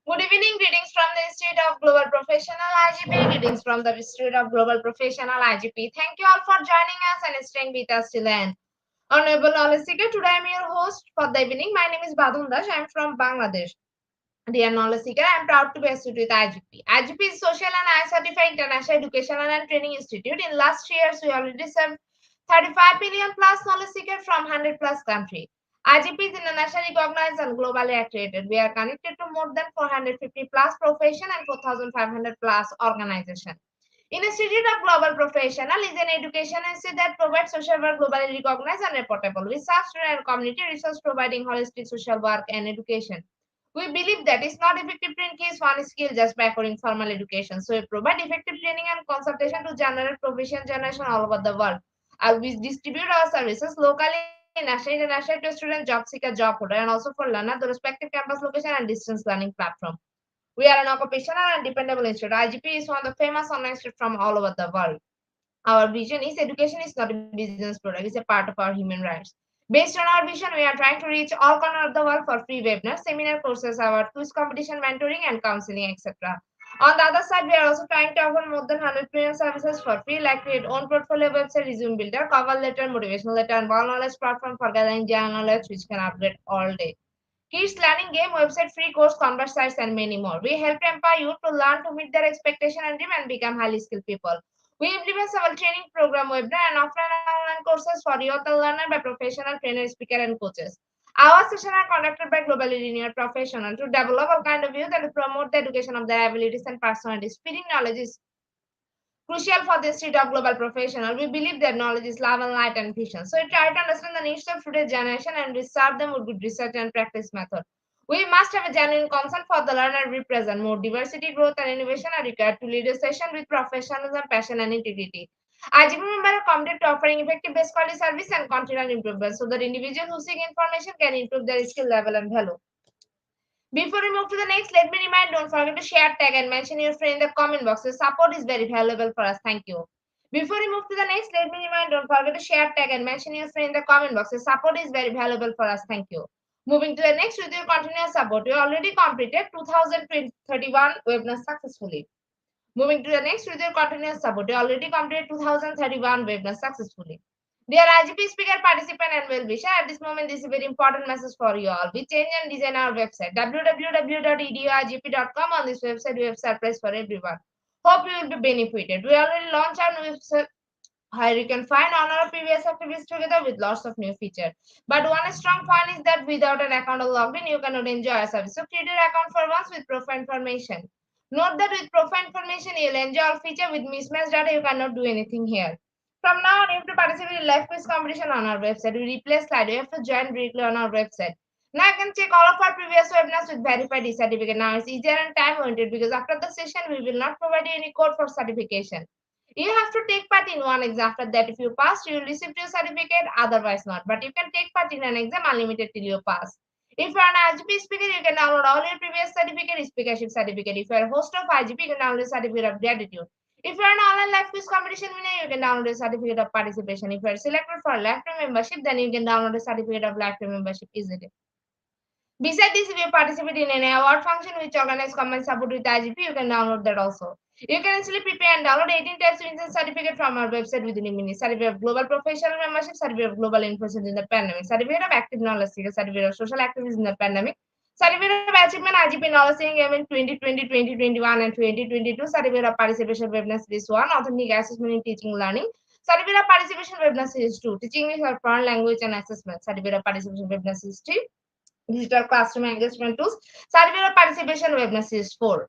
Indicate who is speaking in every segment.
Speaker 1: Good evening, greetings from the Institute of Global Professional IGP, greetings from the Institute of Global Professional IGP. Thank you all for joining us and staying with us till the end. Honorable Knowledge Seeker, today I am your host for the evening. My name is Badun Das. I am from Bangladesh. Dear Knowledge Seeker, I am proud to be associated with IGP. IGP is Social and I Certified International Educational and Training Institute. In last 3 years, we already served 35 million plus knowledge seekers from 100 plus countries. IGP is internationally recognized and globally accredited. We are connected to more than 450 plus profession and 4,500 plus organizations. Institute of Global Professional is an education institute that provides social work globally recognized and reportable. We serve student and community resource providing holistic social work and education. We believe that it's not effective to increase one skill just by offering formal education. So we provide effective training and consultation to generate proficient generation all over the world. We distribute our services locally, nationally, internationally to student, job seeker, job holder, and also for learner, the respective campus location and distance learning platform. We are an occupational and dependable institute. IGP is one of the famous online institutes from all over the world. Our vision is education is not a business product, it's a part of our human rights. Based on our vision, we are trying to reach all corners of the world for free webinars, seminar courses, our quiz competition, mentoring, and counseling, etc. On the other side, we are also trying to offer more than 100 million services for free, like create own portfolio website, resume builder, cover letter, motivational letter, and one knowledge platform for gathering general knowledge, which can upgrade all day. Kids learning game, website, free course, converse sites, and many more. We help empower youth to learn to meet their expectation and dream and become highly skilled people. We implement several training program, webinar, and offline and online courses for youth and learner by professional trainers, speaker, and coaches. Our sessions are conducted by globally renowned professionals to develop all kind of youth and to promote the education of their abilities and personalities. Spreading knowledge is crucial for the state of global professional. We believe that knowledge is love and light and vision. So we try to understand the needs of today's generation and we serve them with good research and practice method. We must have a genuine concern for the learner we present. More diversity, growth, and innovation are required to lead a session with professionalism, passion, and integrity. IGP members are committed to offering effective best quality service and continual improvement so that individuals who seek information can improve their skill level and value. Before we move to the next, let me remind, don't forget to share, tag, and mention your friend in the comment box. Your support is very valuable for us. Thank you. Before we move to the next, let me remind, don't forget to share, tag, and mention your friend in the comment box. Your support is very valuable for us. Thank you. Moving to the next, with your continuous support, we already completed 2031 webinars successfully. Moving to the next, with your continuous support, we already completed 2031 webinars successfully. Dear IGP speaker, participant, and well-wisher, at this moment, this is a very important message for you all. We change and design our website, www.eduigp.com. On this website, we have surprise for everyone. Hope you will be benefited. We already launched our new website where you can find all our previous activities together with lots of new features. But one strong point is that without an account or login, you cannot enjoy our service. So create your account for once with profile information. Note that with profile information, you'll enjoy all feature. With mismatched data, you cannot do anything here. From now on, you have to participate in live quiz competition on our website. We replace slide. You have to join directly on our website. Now you can check all of our previous webinars with verified certificate. Now it's easier and time oriented because after the session, we will not provide you any code for certification. You have to take part in one exam. After that, if you pass, you will receive your certificate, otherwise not. But you can take part in an exam unlimited till you pass. If you are an IGP speaker, you can download all your previous certificate, speakership certificate. If you are a host of IGP, you can download a certificate of gratitude. If you are an online live quiz competition winner, you can download a certificate of participation. If you are selected for a lifetime membership, then you can download a certificate of lifetime membership easily. Besides this, if you participate in any award function which organizes common support with IGP, you can download that also. You can easily prepare and download 18 types of wins certificate from our website within a minute. Certificate of Global Professional Membership, Certificate of Global Influence in the Pandemic, Certificate of Active Knowledge Seeker, Certificate of Social Activism in the Pandemic, Certificate of Achievement IGP Knowledge Game in 2020, 2021, and 2022. Certificate of Participation Webinar Series 1. Authentic Assessment in Teaching Learning. Certificate of Participation Webinar Series 2. Teaching English for Foreign Language and Assessment. Certificate of Participation Webinar Series 3. Digital Classroom Engagement Tools. Certificate of Participation Webinar Series 4.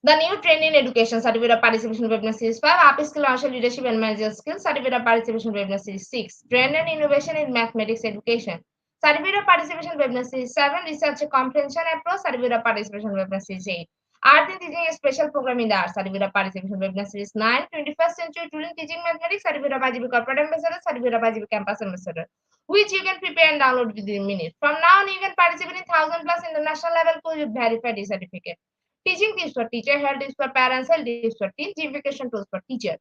Speaker 1: The new trend in education, certificate of participation webinar series 5, upskill social leadership and managerial skills, certificate of participation webinar series 6, trend and innovation in mathematics education, certificate of participation webinar series 7, research comprehension approach, certificate of participation webinar series 8, art in teaching a special program in the arts, certificate of participation webinar series 9, 21st century student teaching mathematics, certificate of IGP corporate ambassador, certificate of IGP campus ambassador, which you can prepare and download within minutes. From now on, you can participate in 1000 plus international level course with verified certificate. Teaching tips for teacher, health tips for parents, health tips for teens, gamification tools for teacher.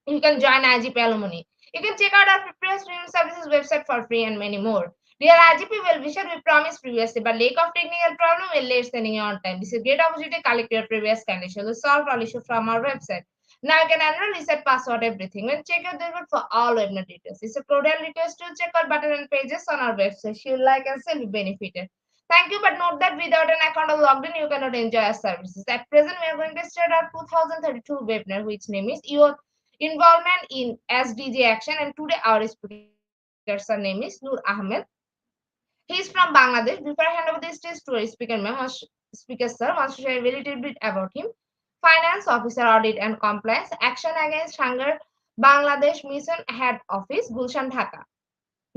Speaker 1: You can join IGP alumni. You can check out our previous student services website for free and many more. Dear IGP well-wisher, we promised previously, but lack of technical problem will late sending you on time. This is a great opportunity to collect your previous conditions. We solve all issues from our website. Now you can enroll, reset password, everything. When check your dashboard for all webinar details. It's a cordial request to check out button and pages on our website. You like and say be benefited. Thank you, but note that without an account or logged in, you cannot enjoy our services. At present, we are going to start our 2032 webinar, which name is Your Involvement in SDG Action. And today, our speaker name is Noor Ahmed. He is from Bangladesh. Before I hand over the stage to our speaker, speaker sir wants to share a very little bit about him. Finance Officer, Audit and Compliance, Action Against Hunger, Bangladesh Mission Head Office, Gulshan, Dhaka.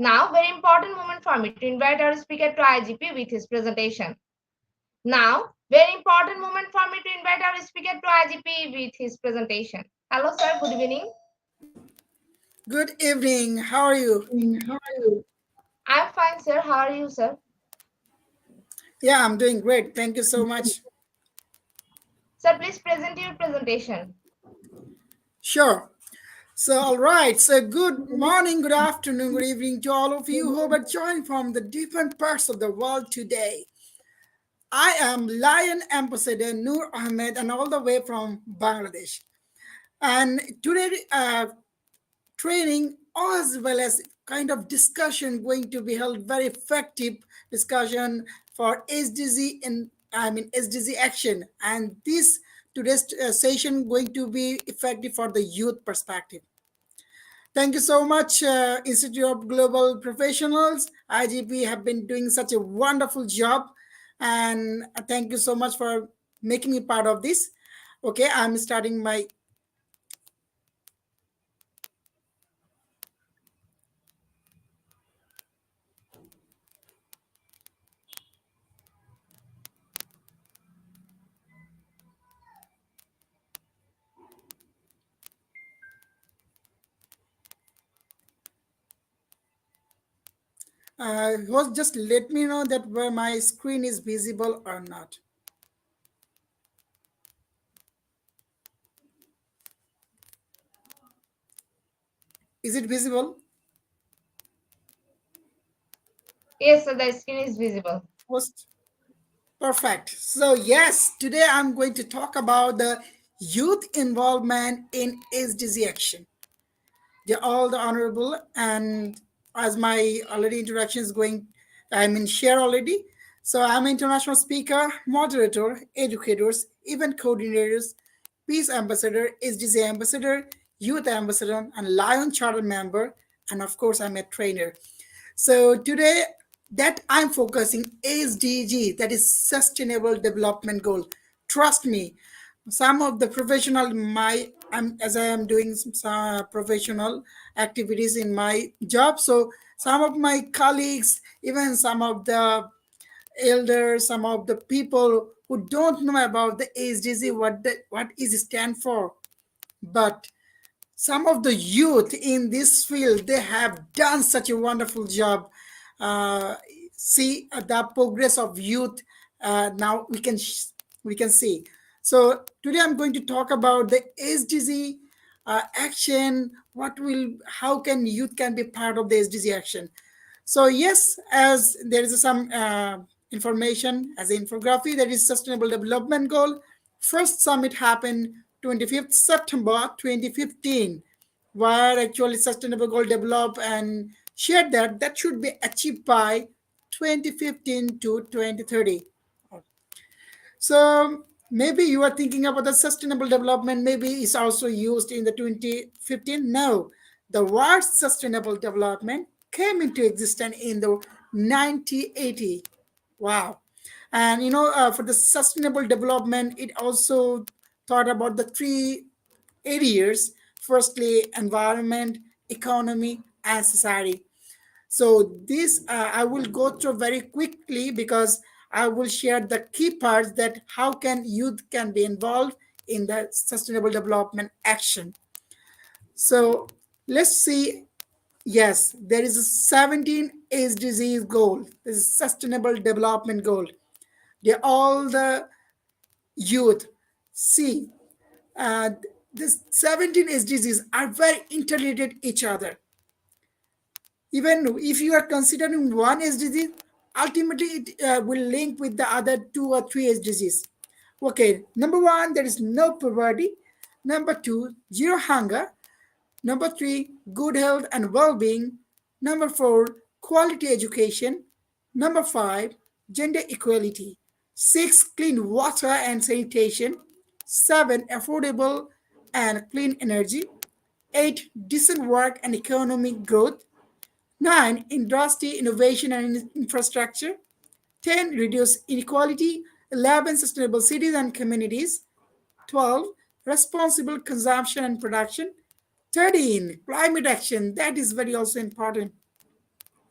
Speaker 1: Now, very important moment for me to invite our speaker to IGP with his presentation. Now, very important moment for me to invite our speaker to IGP with his presentation. Hello, sir. Good evening.
Speaker 2: Good evening. How are you?
Speaker 1: How are you? I'm fine, sir. How are you, sir?
Speaker 2: Yeah, I'm doing great. Thank you so much.
Speaker 1: Sir, please present your presentation.
Speaker 2: Sure. So, all right. So, good morning, good afternoon, good evening to all of you who are joining from the different parts of the world today. I am Lion Ambassador Noor Ahmed, and all the way from Bangladesh. And today, training as well as kind of discussion going to be held, very effective discussion for SDG SDG action, and this today's session going to be effective for the youth perspective. Thank you so much, Institute of Global Professionals. IGP have been doing such a wonderful job, and thank you so much for making me part of this. Okay, I'm starting my. Was just let me know that where my screen is visible or not. Is it visible?
Speaker 1: Yes, sir. The screen is visible.
Speaker 2: Post. Perfect. So yes, today I'm going to talk about the youth involvement in SDG action. They're all the honorable, and as my already introduction is going, share already. So I'm an international speaker, moderator, educators, event coordinators, peace ambassador, SDG ambassador, youth ambassador, and Lion Charter member, and of course I'm a trainer. So today that I'm focusing SDG, that is Sustainable Development Goal. Trust me, some of the professional as I am doing some professional activities in my job. So some of my colleagues, even some of the elders, some of the people who don't know about the SDG, what is it stand for, but some of the youth in this field, they have done such a wonderful job. uh, See the progress of youth. Now we can see. So today I'm going to talk about the SDG action. What will how can youth can be part of the SDG action? So yes, as there is some information as an infographic, that is Sustainable Development Goal. First summit happened 25th September 2015, where actually Sustainable Goal developed and shared that should be achieved by 2015 to 2030. So maybe you are thinking about the sustainable development, maybe it's also used in the 2015. No, the word sustainable development came into existence in the 1980. Wow. And for the sustainable development, it also thought about the three areas: firstly, environment, economy, and society. So this I will go through very quickly because I will share the key parts that how can youth can be involved in the sustainable development action. So let's see. Yes, there is a 17 SDGs goal. This is sustainable development goal. They all the youth see. Uh, this 17 SDGs are very interrelated each other. Even if you are considering one SDG, ultimately it will link with the other two or three SDGs. Okay, number one, there is no poverty. Number two, zero hunger. Number three, good health and well being. Number four, quality education. Number five, gender equality. Six, clean water and sanitation. Seven, affordable and clean energy. Eight, decent work and economic growth. 9. Industry, innovation, and infrastructure. 10. Reduce inequality. 11. Sustainable cities and communities. 12. Responsible consumption and production. 13. Climate action. That is very also important.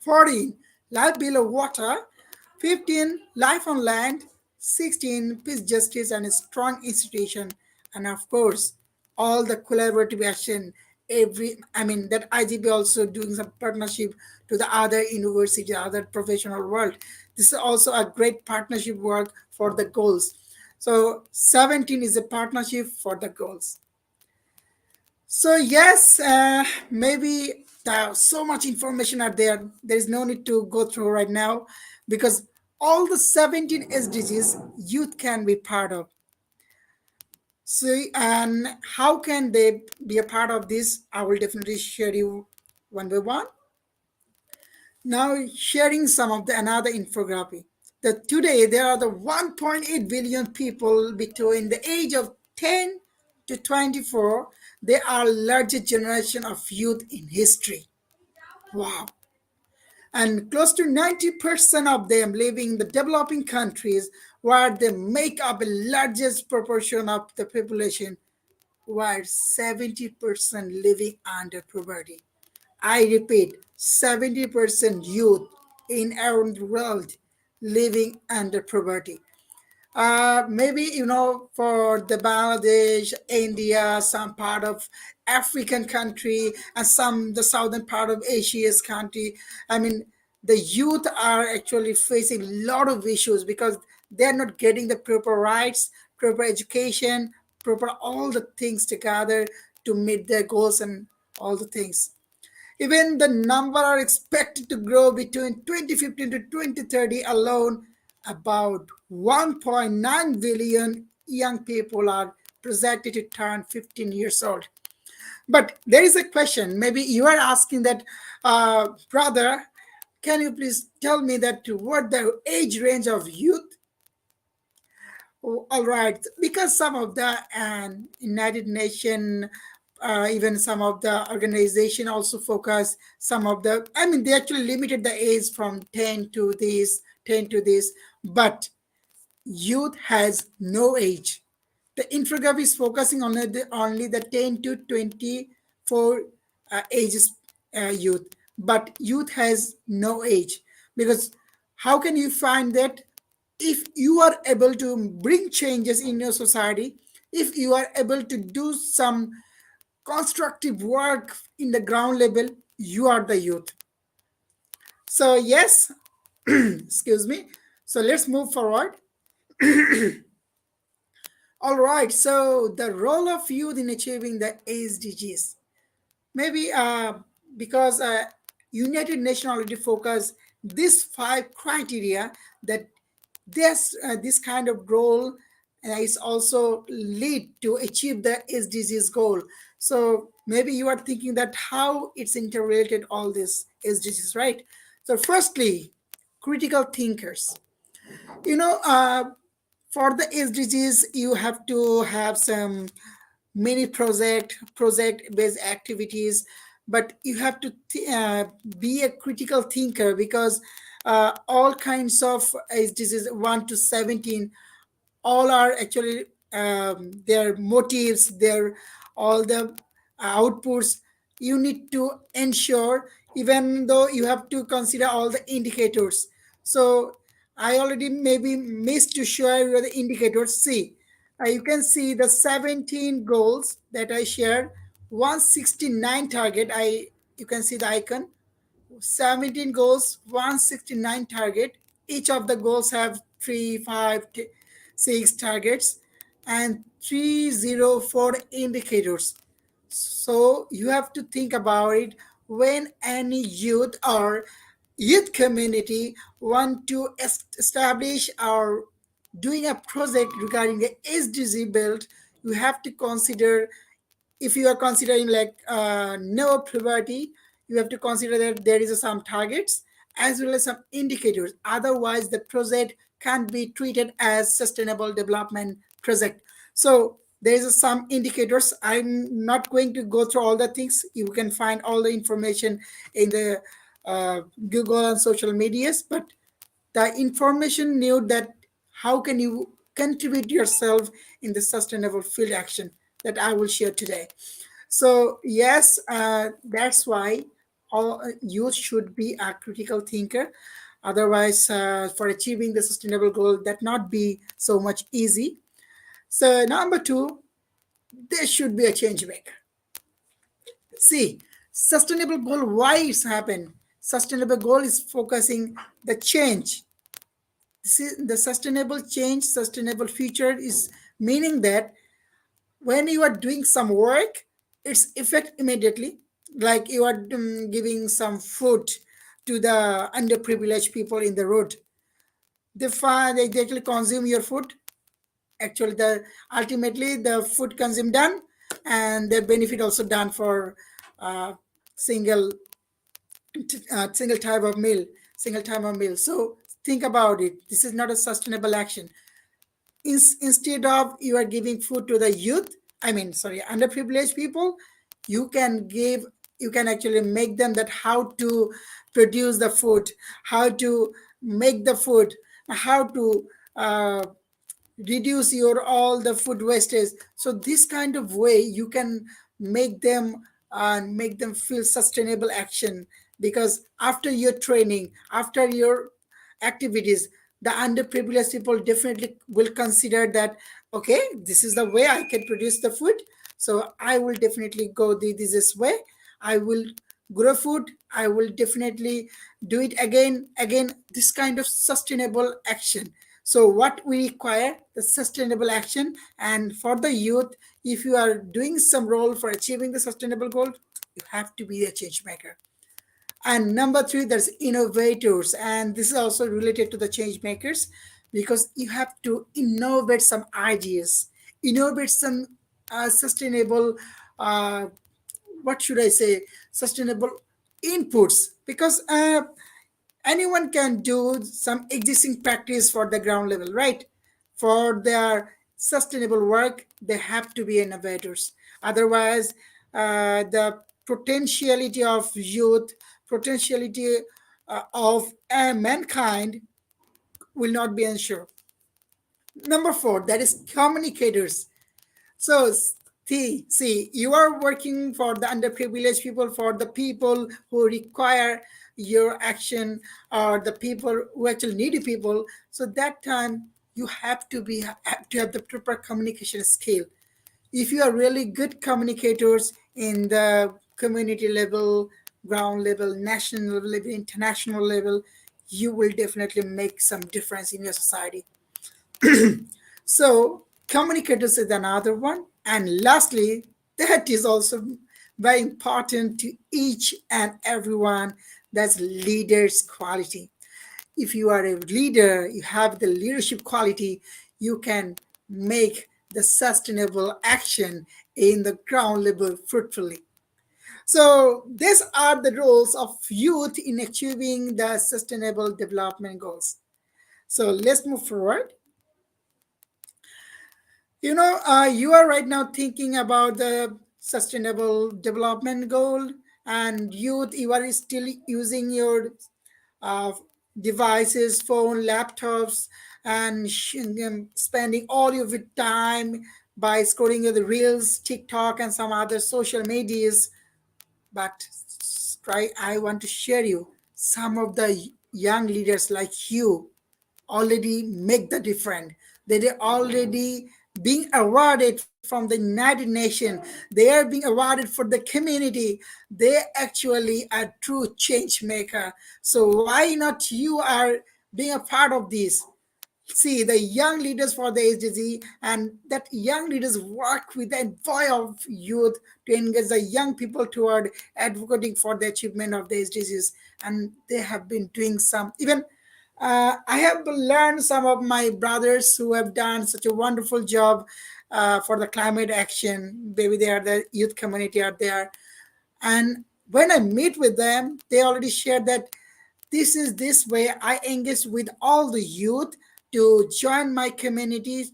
Speaker 2: 14. Life below water. 15. Life on land. 16. Peace, justice, and a strong institution. And of course, all the collaborative action. That IGP also doing some partnership to the other university, other professional world. This is also a great partnership work for the goals. So 17 is a partnership for the goals. So yes, maybe so much information are there. There is no need to go through right now because all the 17 SDGs youth can be part of. So and how can they be a part of this? I will definitely share you one by one. Now sharing some of the another infographic. That today there are the 1.8 billion people between the age of 10 to 24. They are largest generation of youth in history. Wow. And close to 90% of them living in the developing countries where they make up the largest proportion of the population, where 70% living under poverty. I repeat, 70% youth in around the world living under poverty. Maybe for the Bangladesh, India, some part of African country, and some the southern part of Asia's country. I mean, the youth are actually facing a lot of issues because they're not getting the proper rights, proper education, proper all the things together to meet their goals and all the things. Even the number are expected to grow between 2015 to 2030 alone. About 1.9 billion young people are projected to turn 15 years old. But there is a question. Maybe you are asking that, brother, can you please tell me that what the age range of youth? Oh, all right, because some of the United Nation, even some of the organization also focus some of the. I mean, they actually limited the age from 10 to this, but youth has no age. The infographic is focusing on only the 10 to 24 ages youth, but youth has no age because how can you find that if you are able to bring changes in your society, if you are able to do some constructive work in the ground level, you are the youth. So yes, excuse me. So let's move forward. All right, so the role of youth in achieving the SDGs. Maybe because United Nations already focus these five criteria that this kind of role is also lead to achieve the SDGs goal. So maybe you are thinking that how it's interrelated all this SDGs, right? So firstly, critical thinkers. You know, for the SDGs, you have to have some mini project based activities, but you have to be a critical thinker, because all kinds of SDGs 1 to 17, all are actually their motives, their all the outputs you need to ensure, even though you have to consider all the indicators. So I already maybe missed to show you the indicators. See, you can see the 17 goals that I shared. 169 target, I you can see the icon. 17 goals, 169 target. Each of the goals have 3, 5, 6 targets and 304 indicators. So you have to think about it. When any youth or youth community want to establish or doing a project regarding the SDG build, you have to consider, if you are considering like no poverty, you have to consider that there is some targets as well as some indicators. Otherwise the project can't be treated as sustainable development project. So there is some indicators. I'm not going to go through all the things. You can find all the information in the Google and social medias, but the information knew that how can you contribute yourself in the sustainable field action that I will share today. So yes, that's why all youth should be a critical thinker. Otherwise, for achieving the sustainable goal, that not be so much easy. So number two, there should be a change maker. See, sustainable goal, why it's happened? Sustainable goal is focusing the change. See, the sustainable change, sustainable future is meaning that when you are doing some work, it's effect immediately. Like you are giving some food to the underprivileged people in the road. They find they actually consume your food. Actually, the ultimately the food consumed done, and the benefit also done for uh, single single type of meal, single time of meal. So think about it. This is not a sustainable action. Instead of you are giving food to the youth, I mean sorry, underprivileged people, you can give, you can actually make them that how to produce the food, how to make the food, how to uh, reduce your all the food wastage. So this kind of way you can make them and make them feel sustainable action, because after your training, after your activities, the underprivileged people definitely will consider that, okay, this is the way I can produce the food, so I will definitely go this way. I will grow food, I will definitely do it again, this kind of sustainable action. So what we require, the sustainable action. And for the youth, if you are doing some role for achieving the sustainable goal, you have to be a change maker. And number three, there's innovators, and this is also related to the change makers, because you have to innovate some ideas, innovate some sustainable, uh, what should I say, sustainable inputs, because anyone can do some existing practice for the ground level, right? For their sustainable work, they have to be innovators. Otherwise, the potentiality of youth, potentiality of mankind will not be ensured. Number four, that is communicators. So see, you are working for the underprivileged people, for the people who require your action, or the people who actually need people. So that time you have to have the proper communication skill. If you are really good communicators in the community level, ground level, national level, international level, you will definitely make some difference in your society. So communicators is another one. And lastly, that is also very important to each and everyone, that's leaders quality. If you are a leader, you have the leadership quality, you can make the sustainable action in the ground level fruitfully. So these are the roles of youth in achieving the sustainable development goals. So let's move forward. You are right now thinking about the sustainable development goal, and youth, you are still using your uh, devices, phone, laptops, and spending all of your time by scrolling the reels, TikTok, and some other social medias. But try, I want to share you some of the young leaders like you already make the difference. They are already being awarded from the United Nations. They are being awarded for the community. They actually are true change maker. So why not you are being a part of this? See the young leaders for the SDG, and that young leaders work with the envoy of youth to engage the young people toward advocating for the achievement of the SDGs. And they have been doing some even I have learned some of my brothers who have done such a wonderful job for the climate action. Maybe they are the youth community out there, and when I meet with them, they already shared that this way I engage with all the youth to join my communities,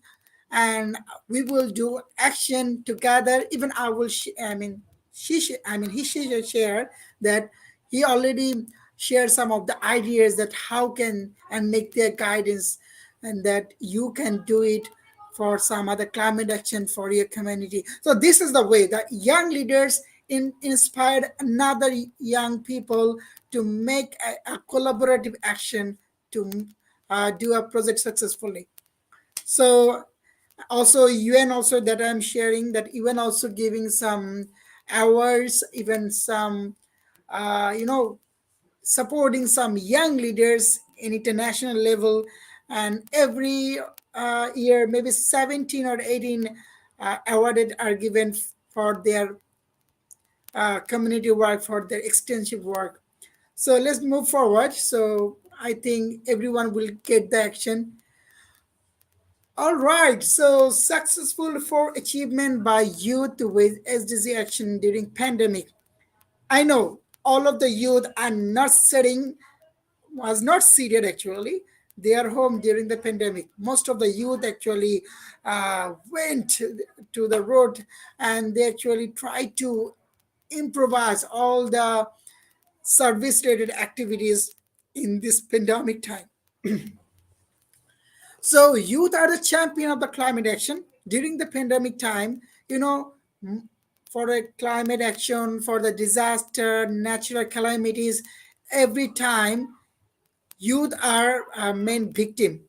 Speaker 2: and we will do action together. Even I will, I mean, he should share that he already shared some of the ideas that how can and make their guidance, and that you can do it for some other climate action for your community. So this is the way that young leaders inspired another young people to make a collaborative action to do a project successfully. So also UN also that I'm sharing that UN also giving some awards, even some you know supporting some young leaders in international level, and every year maybe 17 or 18 awarded are given for their community work, for their extensive work. So let's move forward. So I think everyone will get the action. All right. So successful for achievement by youth with SDG action during pandemic. I know all of the youth are not sitting, was not seated actually. They are home during the pandemic. Most of the youth actually went to the road, and they actually tried to improvise all the service related activities in this pandemic time. So youth are the champion of the climate action during the pandemic time. You know, for a climate action, for the disaster, natural calamities, every time youth are a main victim.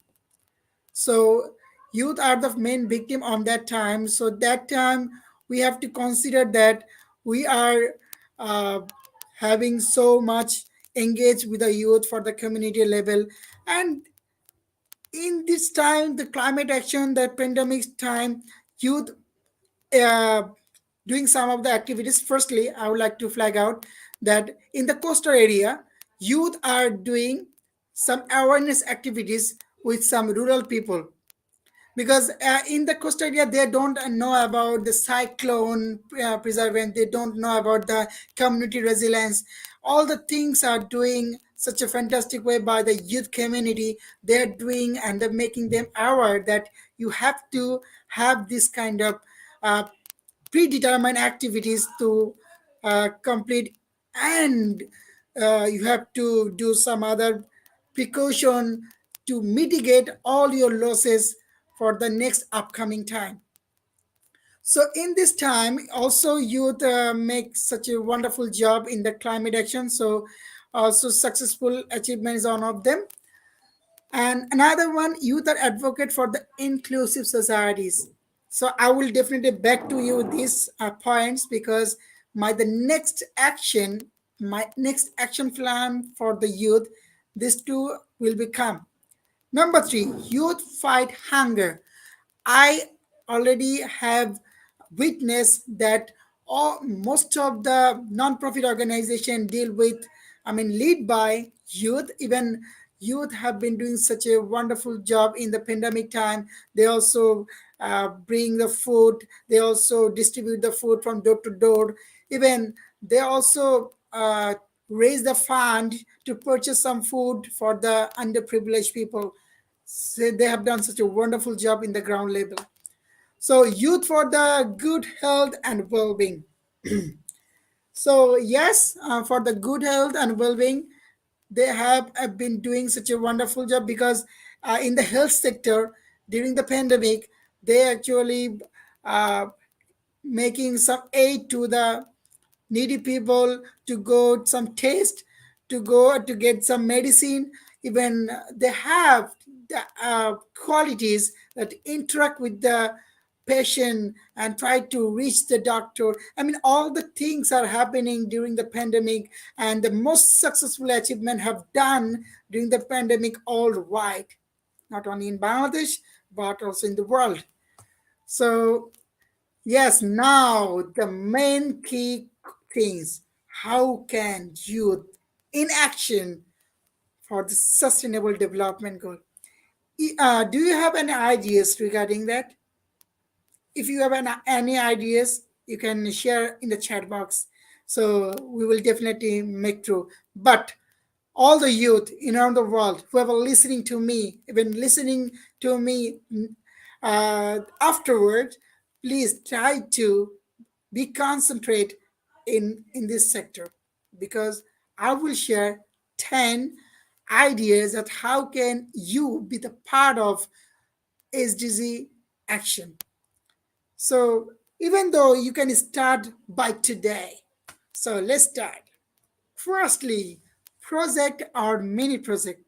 Speaker 2: So youth are the main victim on that time. So that time we have to consider that we are uh, having so much engaged with the youth for the community level. And in this time, the climate action, the pandemic time, youth uh, doing some of the activities. Firstly, I would like to flag out that in the coastal area, youth are doing some awareness activities with some rural people, because in the coastal area they don't know about the cyclone preservance, they don't know about the community resilience. All the things are doing such a fantastic way by the youth community. They're doing and they're making them aware that you have to have this kind of uh, predetermined activities to complete, and you have to do some other precaution to mitigate all your losses for the next upcoming time. So in this time also youth make such a wonderful job in the climate action. So also successful achievement is one of them. And another one, youth are advocate for the inclusive societies. So I will definitely back to you these points, because my next action plan for the youth, these two will become. Number three, youth fight hunger. I already have witnessed that most of the non-profit organization deal with, I mean, lead by youth. Even youth have been doing such a wonderful job in the pandemic time. They also bring the food. They also distribute the food from door to door. Even they also raise the fund to purchase some food for the underprivileged people. So they have done such a wonderful job in the ground level. So youth for the good health and well-being. So yes, for the good health and well-being, they have been doing such a wonderful job because in the health sector during the pandemic, they actually uh, making some aid to the needy people to go some taste, to go to get some medicine. Even they have the qualities that interact with the patient and try to reach the doctor. I mean, all the things are happening during the pandemic, and the most successful achievement have done during the pandemic all wide, not only in Bangladesh but also in the world. So yes, now the main key things. How can youth in action for the sustainable development goal? Do you have any ideas regarding that? If you have any ideas, you can share in the chat box. So we will definitely make through. But all the youth in around the world who are listening to me, even listening to me afterward, please try to be concentrate in this sector, because I will share 10 ideas that how can you be the part of SDG action. So even though you can start by today, so let's start. Firstly, project or mini project.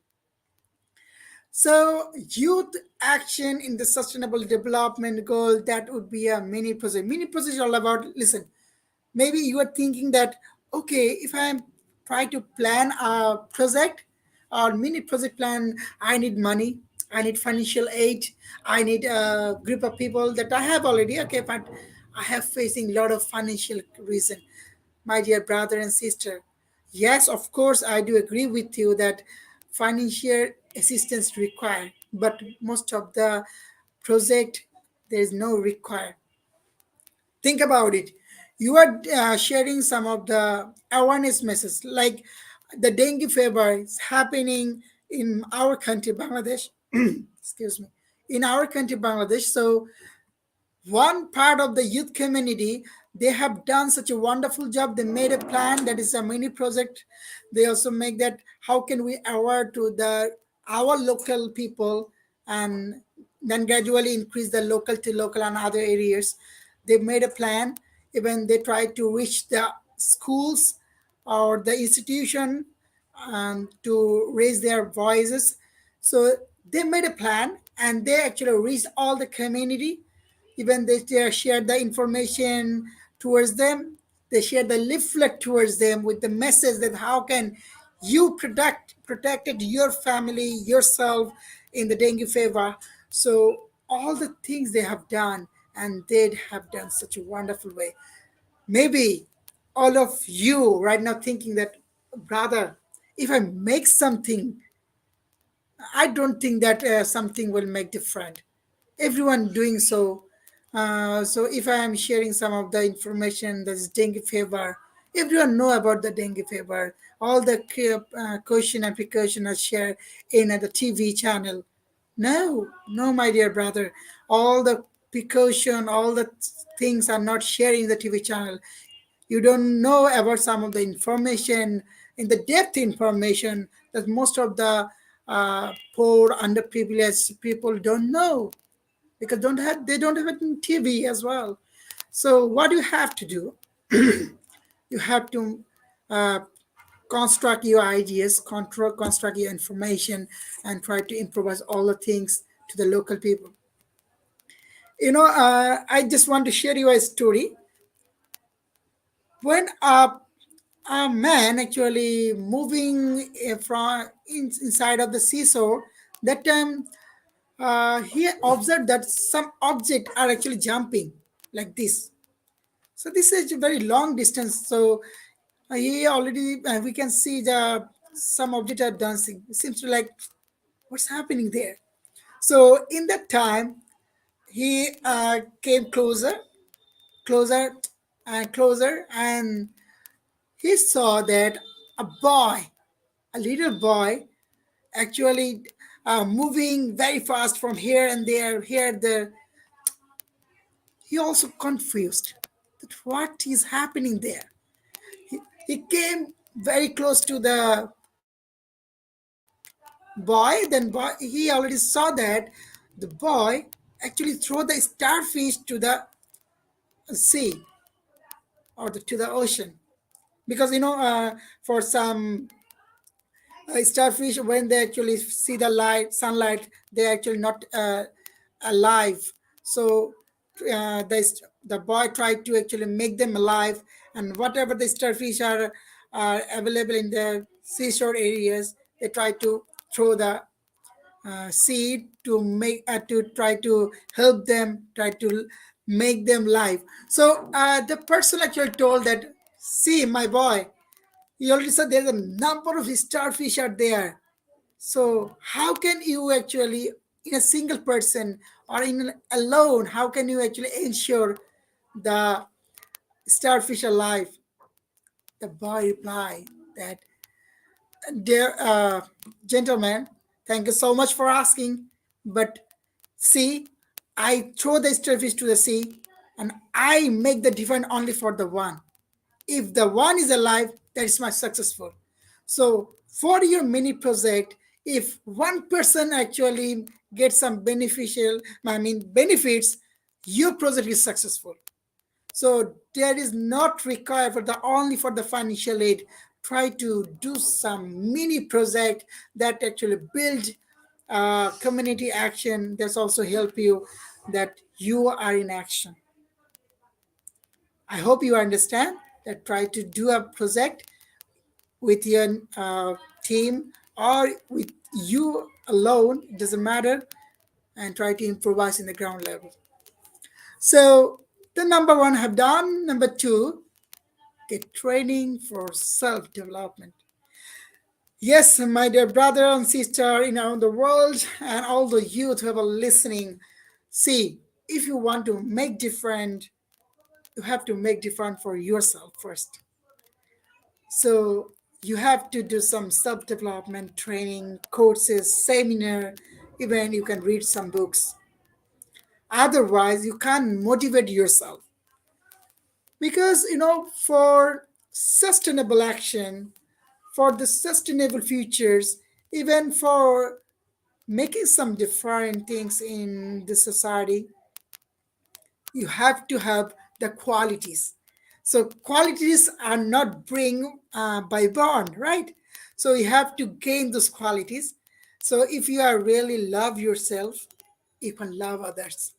Speaker 2: So youth action in the sustainable development goal, that would be a mini project. Mini project is all about, listen, maybe you are thinking that, okay, if I'm trying to plan a project or mini project plan, I need money, I need financial aid, I need a group of people that I have already, okay, but I have facing a lot of financial reason. My dear brother and sister, yes, of course I do agree with you that financial assistance required, but most of the project there is no require. Think about it. You are sharing some of the awareness messages, like the dengue fever is happening in our country, Bangladesh. Excuse me. In our country, Bangladesh. So one part of the youth community, they have done such a wonderful job. They made a plan that is a mini project. They also make that how can we aware to the our local people, and then gradually increase the local to local and other areas. They made a plan. Even they try to reach the schools or the institution to raise their voices. So they made a plan and they actually reached all the community. Even they share the information towards them. They share the leaflet towards them with the message that how can you protected your family, yourself in the dengue fever. So all the things they have done, and they have done such a wonderful way. Maybe all of you right now thinking that, brother, if I make something, I don't think that something will make different. Everyone doing so. So if I am sharing some of the information that is dengue fever, everyone know about the dengue fever. All the question and precaution are shared in the TV channel. No, no, my dear brother. All the precaution, all the things are not shared in the TV channel. You don't know about some of the information in the depth information that most of the poor underprivileged people don't know, because they don't have it in TV as well. So what you have to do, you have to uh, construct your ideas, construct your information, and try to improvise all the things to the local people. I just want to share you a story. When a man actually moving inside of the seesaw, that time he observed that some objects are actually jumping like this. So this is a very long distance. So he already we can see the some objects are dancing. It seems to like what's happening there. So in that time he came closer, closer, and closer, and he saw that a boy, a little boy, actually moving very fast from here and there, here there. He also confused that what is happening there. He came very close to the boy. Then boy, he already saw that the boy actually throw the starfish to the sea or to the ocean, because for some starfish, when they actually see the light sunlight, they actually not alive. So the boy tried to actually make them alive, and whatever the starfish are available in the seashore areas, they try to throw the seed to make to try to help them, try to make them live. So the person actually told that, see my boy, he already said there's a number of starfish are there. So how can you actually, in a single person or in alone, how can you actually ensure the starfish alive? The boy replied that, dear gentleman, thank you so much for asking, but see, I throw the starfish to the sea, and I make the difference only for the one. If the one is alive, that is my successful. So for your mini project, if one person actually gets some beneficial, I mean benefits, your project is successful. So there is not required for the only for the financial aid. Try to do some mini project that actually build community action. That's also help you that you are in action. I hope you understand that. Try to do a project with your team or with you alone. It doesn't matter, and try to improvise in the ground level. So the number one have done. Number two, get training for self development. Yes, my dear brother and sister in around the world, and all the youth who are listening, see, if you want to make different, you have to make different for yourself first. So you have to do some self development training, courses, seminar, even you can read some books. Otherwise, you can't motivate yourself, because for sustainable action, for the sustainable futures, even for making some different things in the society, you have to have the qualities. So qualities are not bring by born, right? So you have to gain those qualities. So if you are really love yourself, you can love others.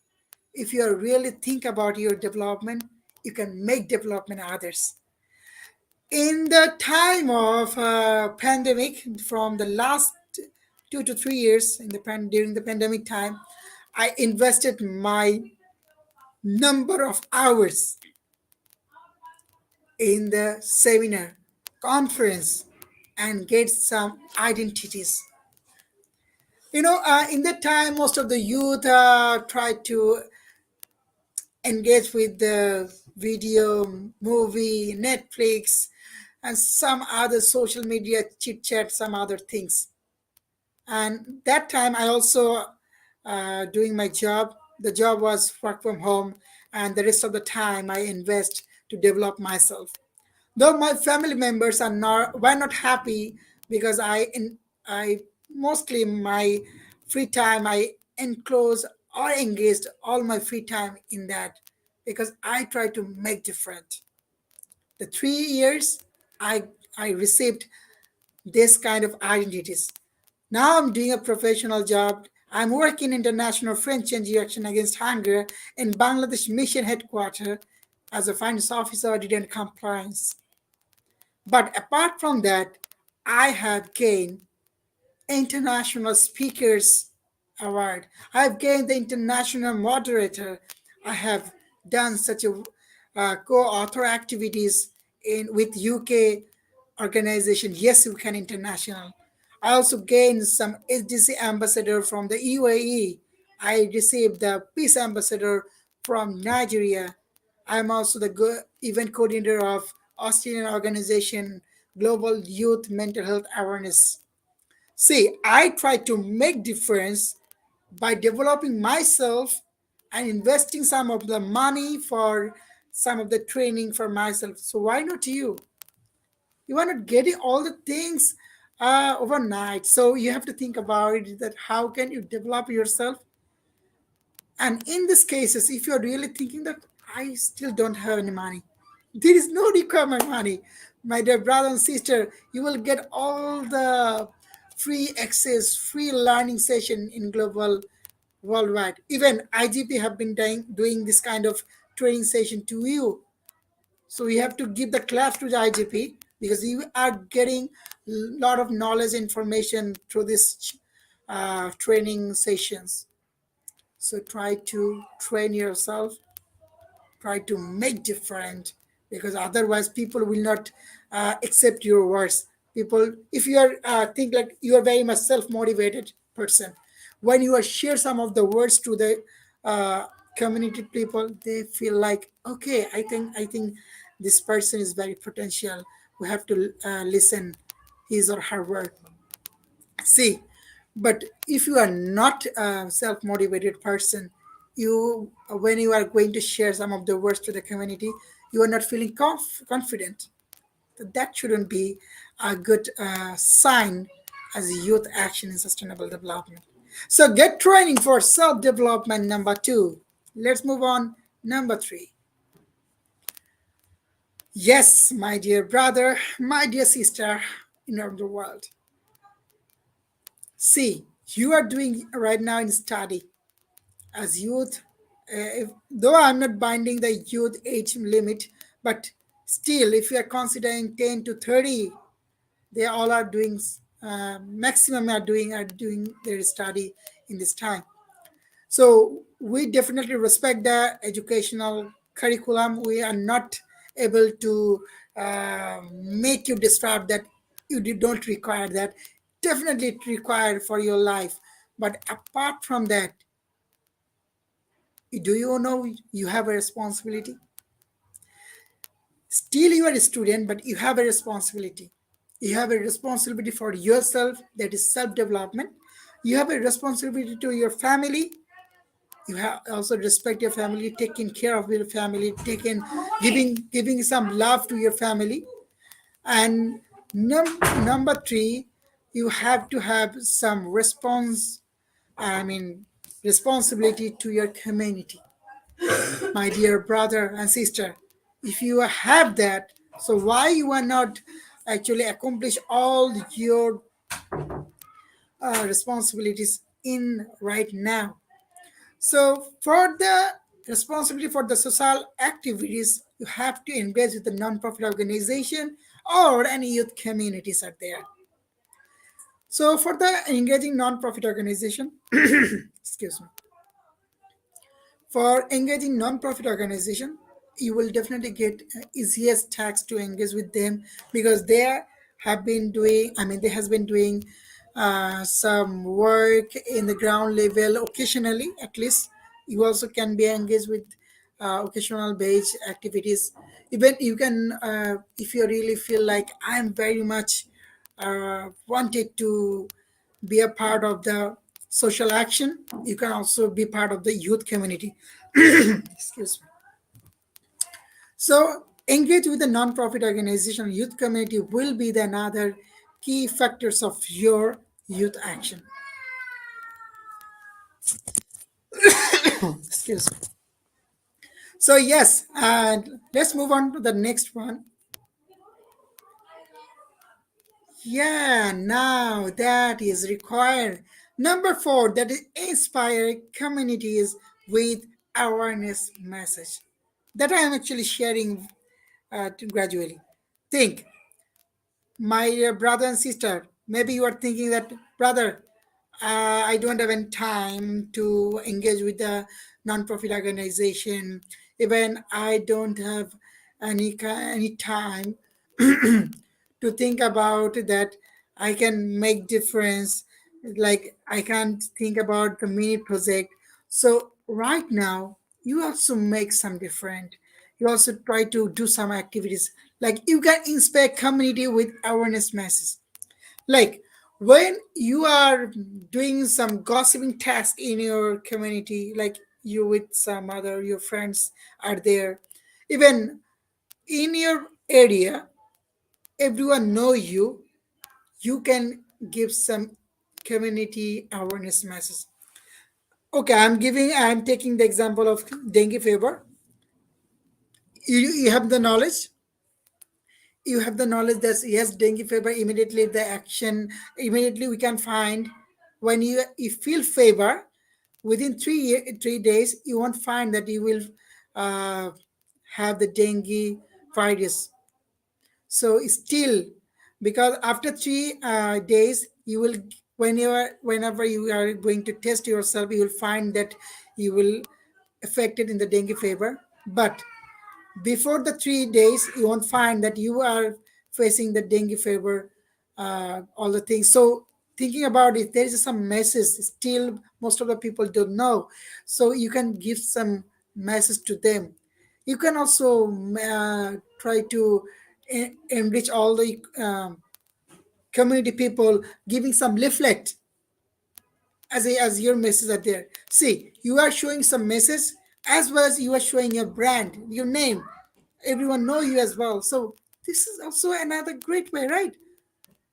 Speaker 2: If you are really think about your development, you can make development others. In the time of pandemic, from the last 2 to 3 years in the during the pandemic time, I invested my number of hours in the seminar, conference, and get some identities. In that time, most of the youth try to engage with the video, movie, Netflix, and some other social media chit chat, some other things. And that time, I also doing my job. The job was work from home, and the rest of the time I invest to develop myself. Though my family members are not were not happy, because I mostly my free time I enclose or engaged all my free time in that, because I try to make different. The 3 years I received this kind of identities. Now I'm doing a professional job. I'm working international French NGO action against hunger in Bangladesh mission headquarters as a finance officer audit and compliance. But apart from that, I have gained International Speakers Award. I have gained the International Moderator. I have done such a co-author activities in with UK organization. Yes, we can international. I also gained some SDC ambassador from the UAE. I received the peace ambassador from Nigeria. I'm also the event coordinator of Australian organization Global Youth Mental Health Awareness. See, I try to make difference by developing myself and investing some of the money for some of the training for myself. So why not you? You are not getting all the things overnight. So you have to think about it, that how can you develop yourself. And in these cases, if you're really thinking that I still don't have any money, there is no requirement money. My dear brother and sister, you will get all the free access, free learning session in global worldwide. Even IGP have been doing this kind of training session to you. So you have to give the class to the IGP because you are getting a lot of knowledge information through this training sessions. So try to train yourself, try to make different, because otherwise people will not accept your words. People, if you are think like you are very much self-motivated person, when you are share some of the words to the uh, community people, they feel like, okay, I think this person is very potential, we have to listen his or her word. See, but if you are not a self-motivated person, you, when you are going to share some of the words to the community, you are not feeling confident. That shouldn't be a good sign as a youth action in sustainable development. So get training for self-development, number two. Let's move on, number three. Yes, my dear brother, my dear sister in the world, see, you are doing right now in study as youth. Though I'm not binding the youth age limit, but still, if you are considering 10 to 30, they all are doing, maximum are doing their study in this time. So we definitely respect the educational curriculum. We are not able to make you describe that don't require that. Definitely it required for your life. But apart from that, do you know you have a responsibility? Still, you are a student, but you have a responsibility. You have a responsibility for yourself, that is self development. You have a responsibility to your family. You have also respect your family, taking care of your family, taking giving some love to your family. And number three, you have to have some I mean responsibility to your community. My dear brother and sister, if you have that, so why you are not actually accomplish all your responsibilities in right now? So for the responsibility for the social activities, you have to engage with the non-profit organization or any youth communities are there. So for the engaging non-profit organization, excuse me, for engaging non-profit organization, you will definitely get easiest tax to engage with them, because they have been doing, I mean, they has been doing some work in the ground level occasionally, at least. You also can be engaged with occasional based activities. Even you can, if you really feel like I'm very much wanted to be a part of the social action, you can also be part of the youth community. Excuse me. So engage with the non-profit organization, youth community will be the another key factors of your youth action. Excuse me. So yes, and let's move on to the next one. Yeah, now that is required. Number four, that is inspire communities with awareness message. That I am actually sharing gradually. Think, my brother and sister, maybe you are thinking that, brother, I don't have any time to engage with the non-profit organization. Even I don't have any time to think about that I can make difference. Like I can't think about the mini project. So right now, you also make some different. You also try to do some activities like you can inspire community with awareness masses. Like when you are doing some gossiping task in your community, like you with some other your friends are there, even in your area, everyone know you. You can give some community awareness message. Okay, I'm taking the example of dengue fever. You have the knowledge. You have the knowledge that yes, dengue fever. Immediately the action. Immediately we can find when you feel fever within 3 days. You won't find that you will uh, have the dengue virus. So still, because after 3 days, you will whenever you are going to test yourself, you will find that you will affected in the dengue fever. But before the 3 days, you won't find that you are facing the dengue fever, all the things. So thinking about it, there is some message still most of the people don't know. So you can give some message to them. You can also try to enrich all the community people, giving some leaflet as your message are there. See, you are showing some message as well as you are showing your brand, your name. Everyone know you as well. So this is also another great way, right?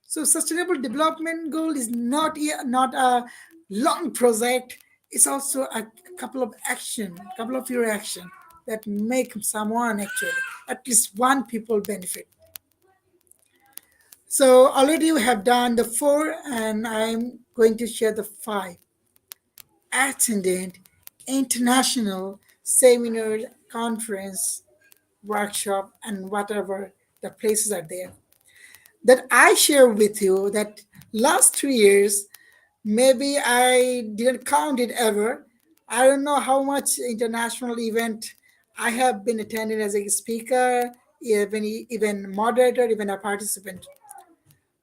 Speaker 2: So sustainable development goal is not a long project. It's also a couple of action, couple of your action that make someone actually at least one people benefit. So already we have done the four, and I'm going to share the five. Attended international seminars, conference, workshop, and whatever the places are there. That I share with you that last 3 years, maybe I didn't count it ever. I don't know how much international event I have been attending as a speaker, even moderator, even a participant.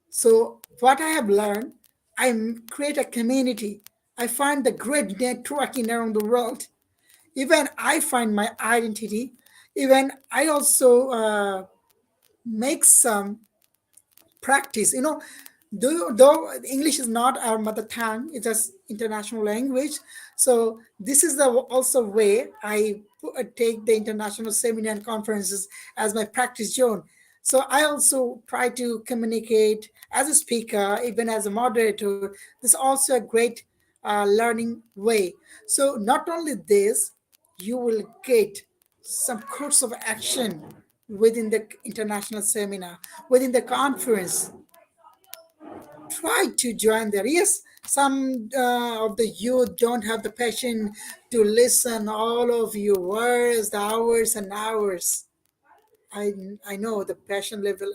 Speaker 2: So what I have learned, create a community. I find the great networking around the world. Even I find my identity. Even I also make some practice. Though English is not our mother tongue, it's just international language. So this is the also way I take the international seminar and conferences as my practice zone. So I also try to communicate as a speaker, even as a moderator. This is also a great learning way. So not only this, you will get some course of action within the international seminar, within the conference. Try to join there. Yes, some of the youth don't have the passion to listen all of your words, the hours and hours. I know the passion level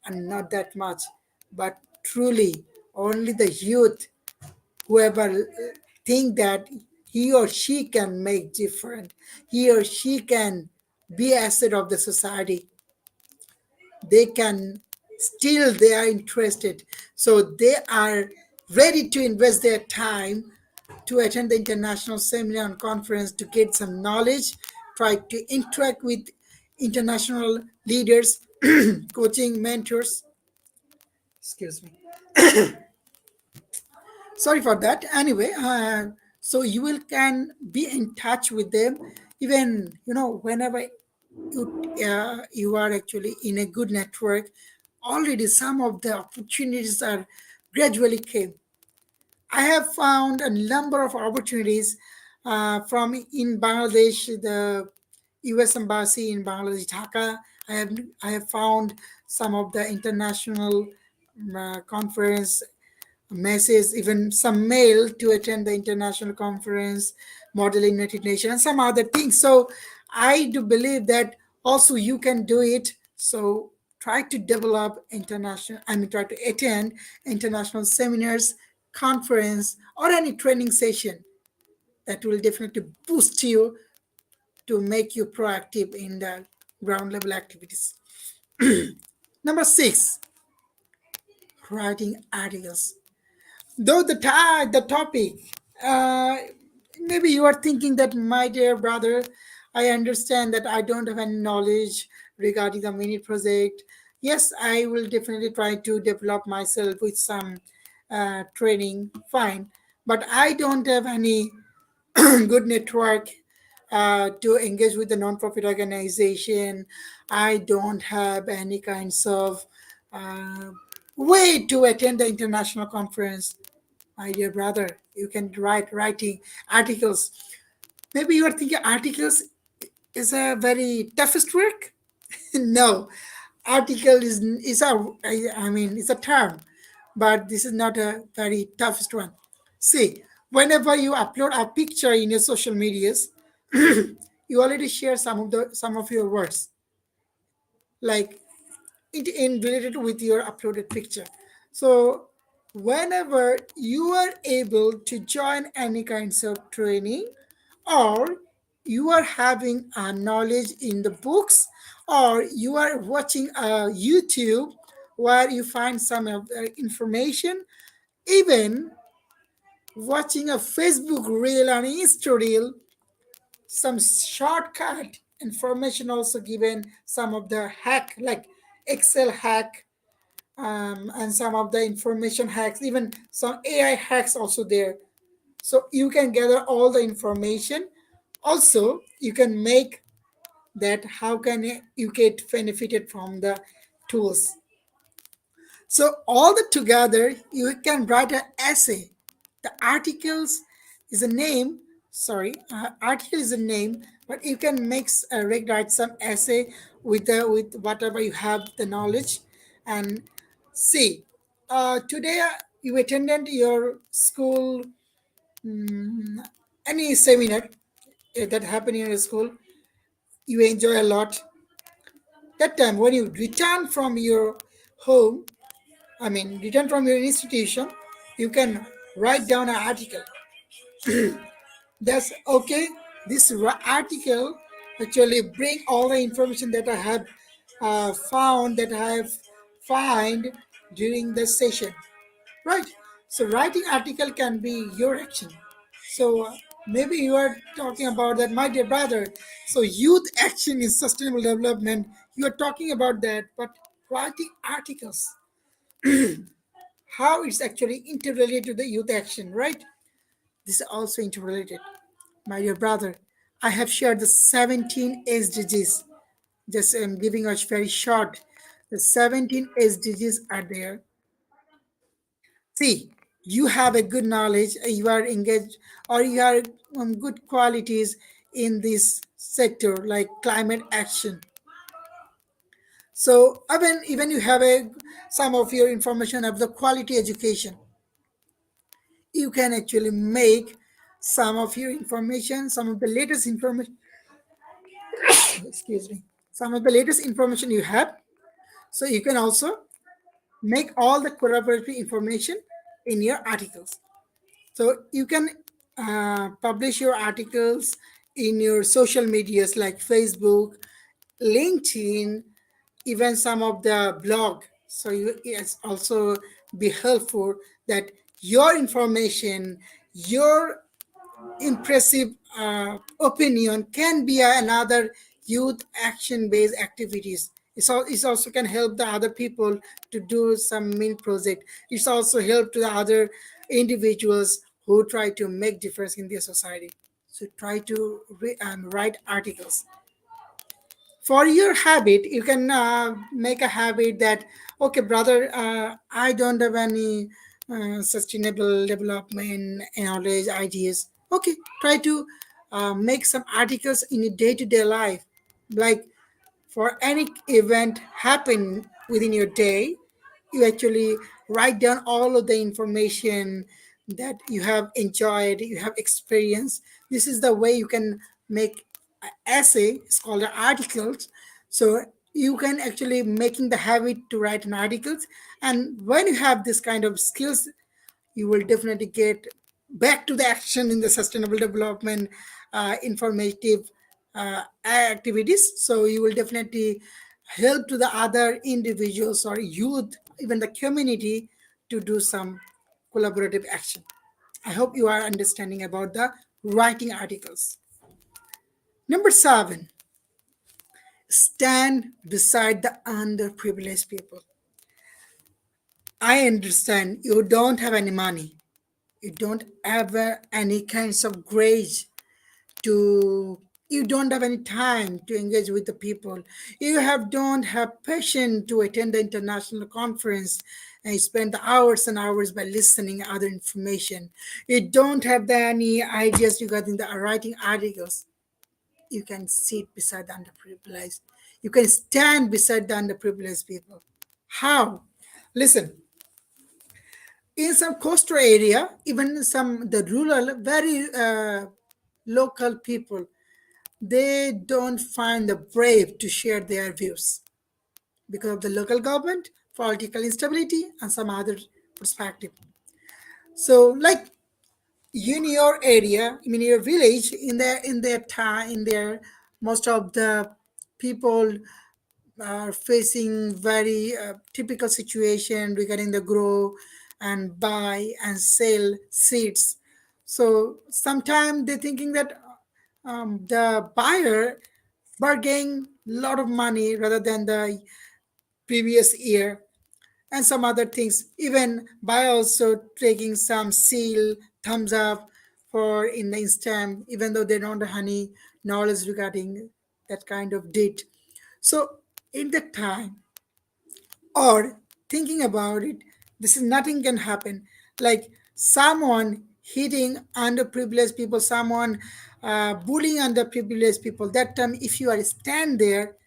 Speaker 2: and not that much, but truly only the youth, whoever think that he or she can make different, he or she can be asset of the society, they can still they are interested, so they are ready to invest their time to attend the international seminar and conference to get some knowledge, try to interact with international leaders, coaching mentors. Excuse me, sorry for that. Anyway, so you will can be in touch with them, even whenever you are actually in a good network. Already some of the opportunities are gradually came. I have found a number of opportunities from in Bangladesh, the U.S. Embassy in Bangladesh, Dhaka. I have found some of the international conference message, even some mail to attend the international conference, Model United Nations, and some other things. So I do believe that also you can do it. So try to develop international, try to attend international seminars, conference, or any training session that will definitely boost you to make you proactive in the ground level activities. Number six, writing articles. Though the topic, uh, maybe you are thinking that, my dear brother, I understand that I don't have any knowledge regarding the mini project. Yes, I will definitely try to develop myself with some training, fine. But I don't have any good network to engage with the non-profit organization. I don't have any kinds of uh, way to attend the international conference. My dear brother, you can writing articles. Maybe you are thinking articles is a very toughest work. No, article is a I mean it's a term, but this is not a very toughest one. See, whenever you upload a picture in your social medias, you already share some of your words, like it in related with your uploaded picture. So whenever you are able to join any kinds of training, or you are having a knowledge in the books, or you are watching a YouTube where you find some of the information, even watching a Facebook reel and Insta reel, some shortcut information also given, some of the hack like Excel hack, and some of the information hacks, even some AI hacks also there. So you can gather all the information. Also, you can make that how can you get benefited from the tools. So all the together, you can write an essay. The articles is a name. Sorry, article is a name, but you can write some essay with whatever you have the knowledge, and see. Today you attended your school, mm, any seminar that happened in your school. You enjoy a lot. That time when you return from your home, I mean, return from your institution, you can write down an article. That's okay. This article actually bring all the information that I have found, that I have find during the session, right? So writing article can be your action. So maybe you are talking about that, my dear brother. So youth action is sustainable development. You are talking about that, but writing articles, how it's actually interrelated to the youth action, right? This is also interrelated. My dear brother, I have shared the 17 SDGs. Just I'm giving us very short. The 17 SDGs are there. See, you have a good knowledge, you are engaged, or you are good qualities in this sector like climate action. So even you have a some of your information of the quality education, you can actually make some of your information, some of the latest information, excuse me, some of the latest information you have. So you can also make all the collaborative information in your articles. So you can publish your articles in your social medias like Facebook, LinkedIn, even some of the blog. So it's also be helpful that your information, your impressive opinion can be another youth action based activities. It's also can help the other people to do some mean project. It's also help to the other individuals who try to make difference in their society. So try to write articles. For your habit, you can make a habit that, okay brother, I don't have any sustainable development knowledge ideas. Okay, try to make some articles in your day-to-day life, like for any event happen within your day, you actually write down all of the information that you have enjoyed, you have experienced. This is the way you can make an essay. It's called an articles. So you can actually making the habit to write an articles, and when you have this kind of skills, you will definitely get back to the action in the sustainable development informative activities. So you will definitely help to the other individuals or youth, even the community, to do some collaborative action. I hope you are understanding about the writing articles. Number seven, stand beside the underprivileged people. I understand you don't have any money, you don't have any kinds of grace to, you don't have any time to engage with the people, you have don't have patience to attend the international conference and spend hours and hours by listening other information, you don't have any ideas regarding the writing articles, you can sit beside the underprivileged, you can stand beside the underprivileged people. How? Listen, in some coastal area, even some the rural, very local people, they don't find the brave to share their views because of the local government, political instability, and some other perspective. So, like in your area, in your village, in their time, in their most of the people are facing very typical situation regarding the grow and buy and sell seeds. So sometimes they're thinking that the buyer bargain a lot of money rather than the previous year and some other things. Even by also taking some seal, thumbs up for in the instant, even though they don't have any knowledge regarding that kind of date. So in that time, or thinking about it, this is nothing can happen. Like someone hitting underprivileged people, someone bullying underprivileged people. That time, if you are stand there,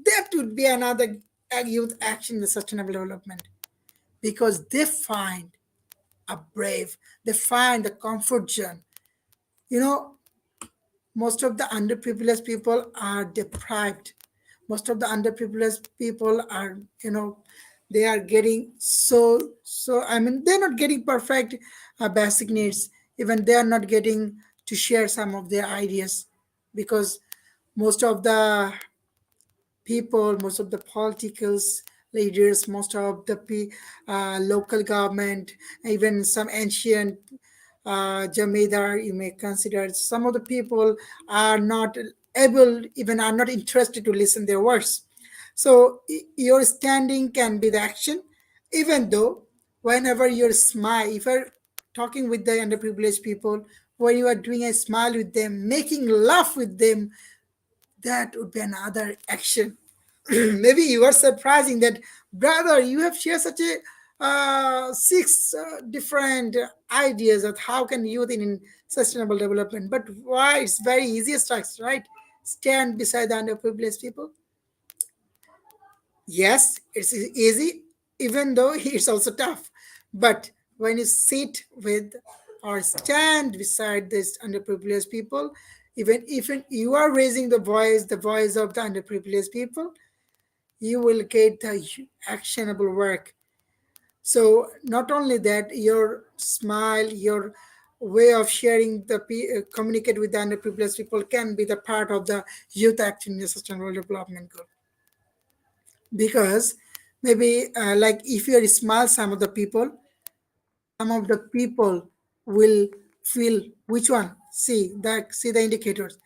Speaker 2: that would be another youth action in sustainable development because they find a brave, they find the comfort zone. You know, most of the underprivileged people are deprived, most of the underprivileged people are, they are getting so, I mean, they're not getting perfect basic needs, even they are not getting to share some of their ideas because most of the people, most of the political leaders, most of the local government, even some ancient Jamidar, you may consider some of the people are not able, even are not interested to listen their words. So your standing can be the action, even though whenever you're smile, if you're talking with the underprivileged people, when you are doing a smile with them, making laugh with them, that would be another action. Maybe you are surprising that, brother, you have shared such a six different ideas of how can youth in sustainable development. But why it's very easiest task, right? Stand beside the underprivileged people. Yes, it's easy, even though it's also tough. But when you sit with or stand beside these underprivileged people, even you are raising the voice of the underprivileged people, you will get the actionable work. So not only that, your smile, your way of sharing the communicate with the underprivileged people can be the part of the youth action in the sustainable development goal. Because maybe like if you are small, some of the people will feel which one. See the indicators.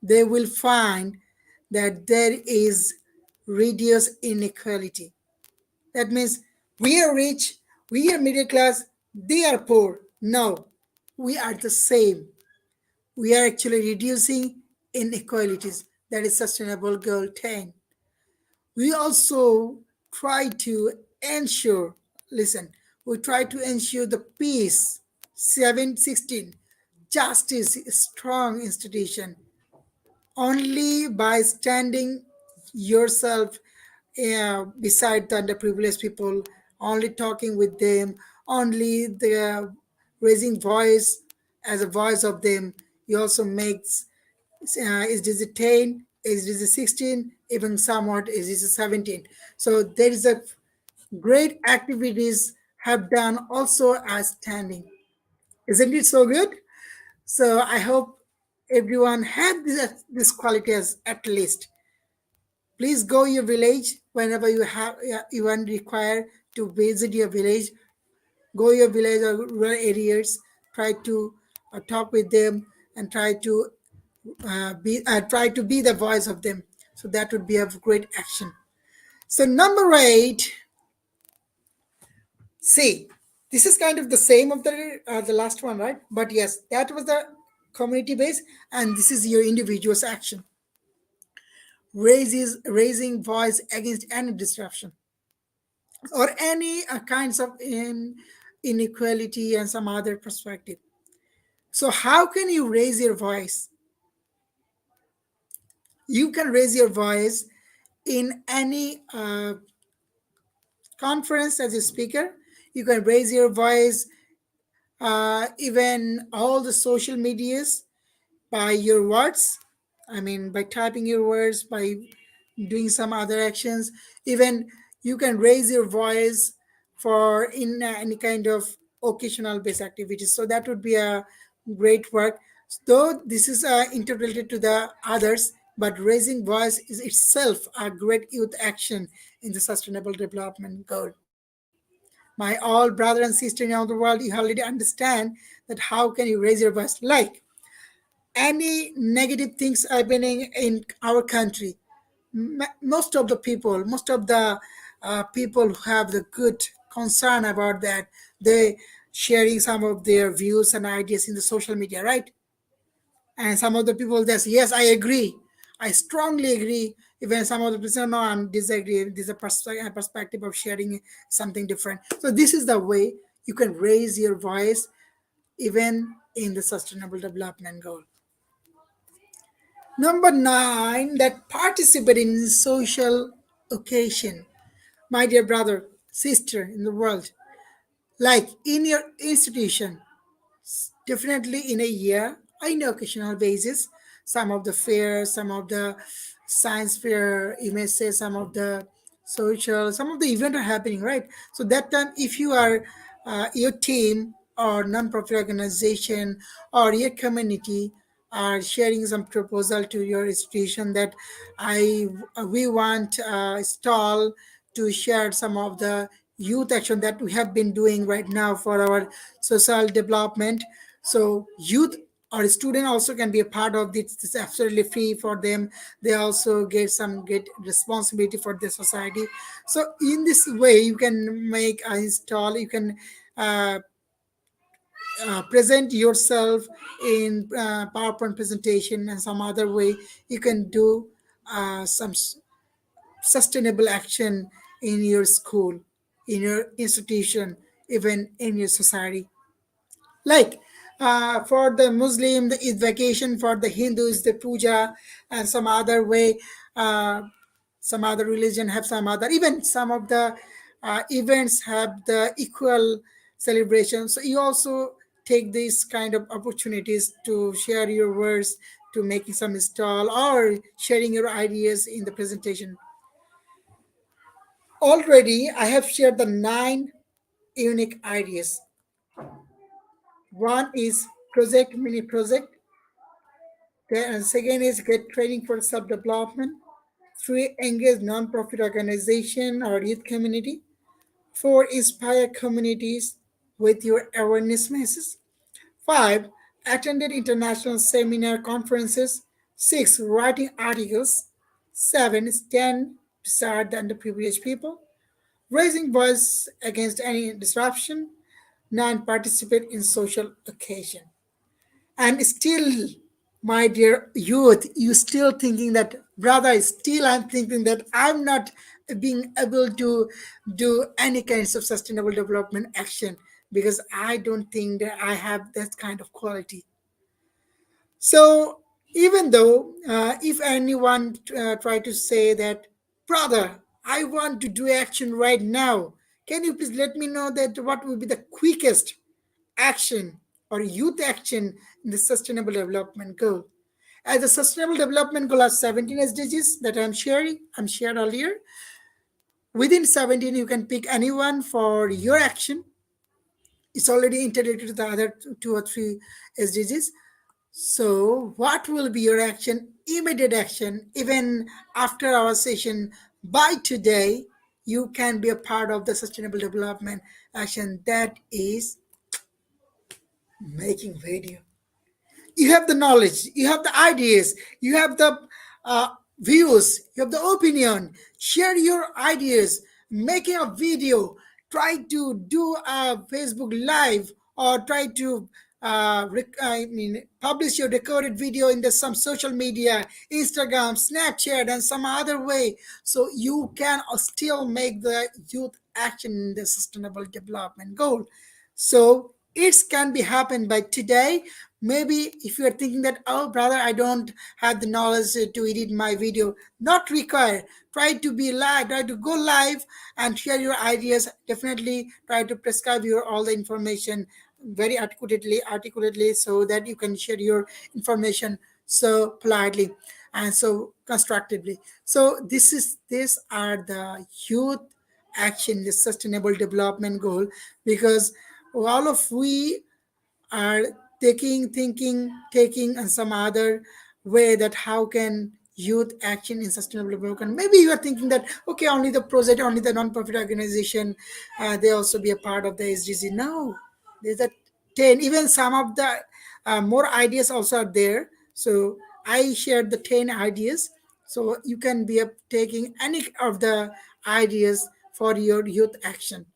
Speaker 2: They will find that there is reduced inequality. That means we are rich, we are middle class, they are poor. No, we are the same. We are actually reducing inequalities. That is sustainable goal 10. We also try to ensure, listen, we try to ensure the peace. 716, justice is strong institution. Only by standing yourself beside the underprivileged people, only talking with them, only the raising voice as a voice of them, you also makes SDG 10, SDG 16, even somewhat SDG 17. So there is a great activities have done also as standing. Isn't it so good? So I hope everyone had this quality as at least. Please go your village whenever you have you want require to visit your village. Go your village or rural areas. Try to talk with them and try to try to be the voice of them. So that would be a great action. So number 8, see, this is kind of the same of the last one, right? But yes, that was the community base, and this is your individual's action. Raising voice against any disruption or any kinds of inequality and some other perspective. So how can you raise your voice? You can raise your voice in any conference as a speaker. You can raise your voice even all the social medias by your words. I mean, by typing your words, by doing some other actions. Even you can raise your voice for in any kind of occasional based activities. So that would be a great work. Though this is interrelated to the others, but raising voice is itself a great youth action in the sustainable development goal. My all brother and sister in all the world, you already understand that how can you raise your voice? Like any negative things happening in our country, most of the people who have the good concern about that, they sharing some of their views and ideas in the social media, right? And some of the people that say, yes, I agree, I strongly agree. Even some of the people say, no, I'm disagree. This is a perspective of sharing something different. So this is the way you can raise your voice even in the sustainable development goal. Number 9, that participate in social occasion. My dear brother, sister in the world, like in your institution, definitely in a year, in occasional basis, some of the fairs, some of the science fair, you may say some of the social, some of the event are happening, right? So that time, if you are your team or non-profit organization or your community are sharing some proposal to your institution that I we want a stall to share some of the youth action that we have been doing right now for our social development. So youth or student also can be a part of this. It's absolutely free for them. They also get responsibility for the society. So in this way, you can make a install. You can uh, present yourself in PowerPoint presentation and some other way. You can do some sustainable action in your school, in your institution, even in your society. Like for the Muslim, the Eid vacation; for the Hindus, the puja, and some other way. Some other religion have some other, even some of the events have the equal celebration. So you also take these kind of opportunities to share your words, to making some stall or sharing your ideas in the presentation. Already I have shared the 9 unique ideas. One is project mini project. The second is get training for self development. 3, engage non-profit organization or youth community. 4, inspire communities with your awareness messages. 5, attended international seminar conferences. 6, writing articles. 7, stand beside the underprivileged people. Raising voice against any disruption. 9, participate in social occasion. And still, my dear youth, you still thinking that, brother, still I'm thinking that I'm not being able to do any kinds of sustainable development action because I don't think that I have that kind of quality. So even though if anyone try to say that, brother, I want to do action right now, can you please let me know that what will be the quickest action or youth action in the sustainable development goal? As the sustainable development goal has 17 SDGs that I'm shared earlier. Within 17, you can pick anyone for your action. It's already integrated to the other 2 or 3 SDGs. So, what will be your action, immediate action, even after our session by today? You can be a part of the sustainable development action that is making video. You have the knowledge, you have the ideas, you have the uh, views, you have the opinion. Share your ideas, making a video, try to do a Facebook live, or try to publish your recorded video in the some social media, Instagram, Snapchat, and some other way, so you can still make the youth action in the sustainable development goal. So it can be happen by today. Maybe if you are thinking that, oh brother, I don't have the knowledge to edit my video, not required. Try to be live, try to go live and share your ideas. Definitely try to prescribe your all the information very articulately, so that you can share your information so politely and so constructively. So these are the youth action, the sustainable development goal, because all of we are taking and some other way, that how can youth action in sustainable development. Maybe you are thinking that, okay, only the project, only the non-profit organization, they also be a part of the SDG. No, there's a 10, even some of the more ideas also are there. So I shared the 10 ideas, so you can be taking any of the ideas for your youth action.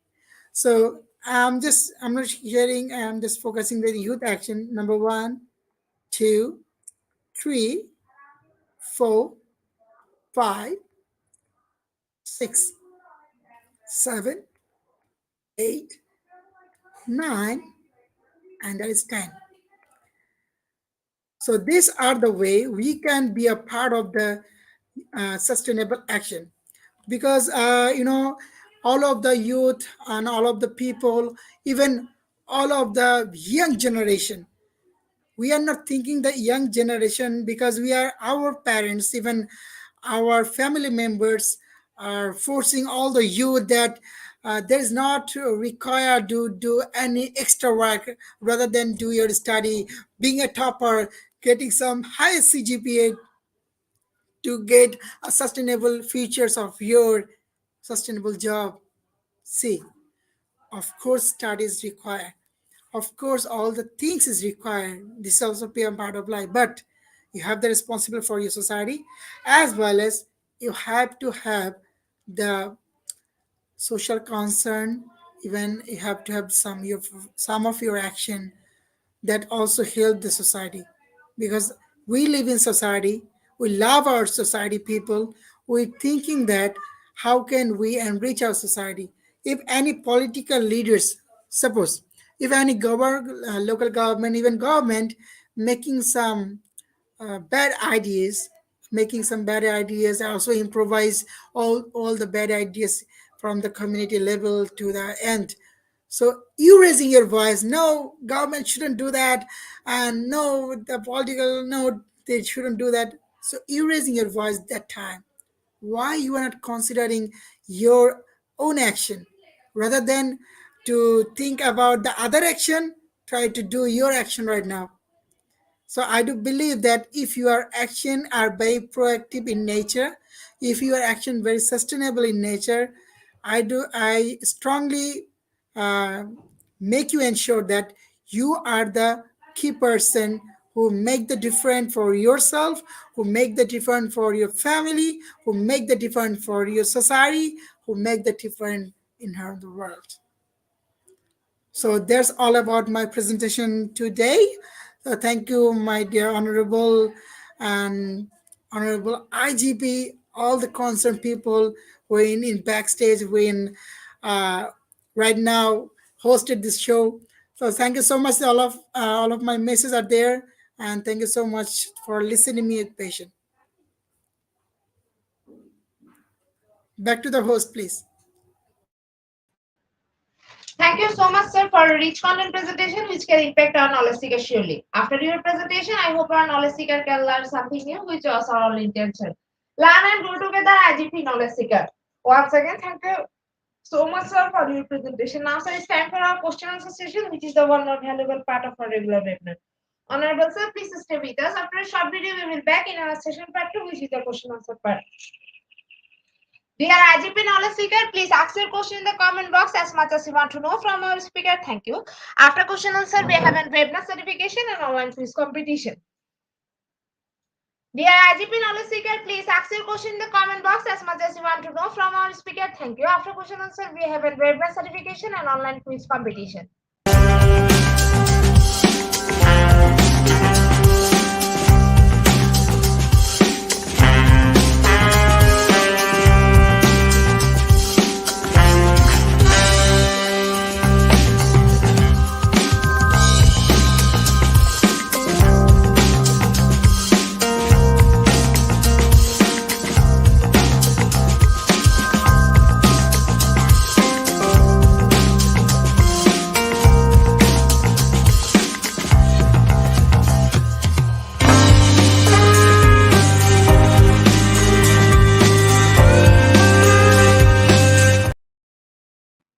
Speaker 2: So I'm not sharing, I'm just focusing the youth action. Number one, two, three, four, five, six, seven, eight, nine, and that is 10. So these are the way we can be a part of the sustainable action, because all of the youth and all of the people, even all of the young generation, we are not thinking the young generation, because we are our parents, even our family members are forcing all the youth that there is not required to do any extra work, rather than do your study, being a topper, getting some high CGPA to get a sustainable features of your sustainable job. See, of course studies required, of course all the things is required, this also be a part of life, but you have the responsibility for your society, as well as you have to have the social concern. Even you have to have some of your action that also help the society, because we live in society, we love our society people, we're thinking that how can we enrich our society. If any political leaders, suppose if any local government, even government, making some bad ideas, making some bad ideas, also improvise all the bad ideas from the community level to the end. So you raising your voice, no, government shouldn't do that, and no, the political, no, they shouldn't do that. So you raising your voice that time. Why you are not considering your own action, rather than to think about the other action? Try to do your action right now. So I do believe that if your action are very proactive in nature, if your action very sustainable in nature, I strongly uh, make you ensure that you are the key person who make the difference for yourself, who make the difference for your family, who make the difference for your society, who make the difference in the world. So that's all about my presentation today. So thank you, my dear honorable and honorable IGP, all the concerned people who are in backstage, who in uh, right now hosted this show. So thank you so much. All of my messages are there, and thank you so much for listening me with patience. Back to the host, please.
Speaker 1: Thank you so much, sir, for a rich content presentation which can impact our knowledge seeker surely. After your presentation, I hope our knowledge seeker can learn something new, which was our all intention. Learn and grow together, IGP knowledge seeker. Once again, thank you so much, sir, for your presentation. Now, sir, it's time for our question answer session, which is the one more valuable part of our regular webinar. Honorable sir, please stay with us. After a short video, we will back in our session part two, which is the question answer part. Dear IGP knowledge seeker, please ask your question in the comment box as much as you want to know from our speaker. Thank you. After question answer, we have a webinar certification and online quiz competition. Dear IGP knowledge seeker, please ask your question in the comment box as much as you want to know from our speaker. Thank you. After question answer, we have a webinar certification and online quiz competition.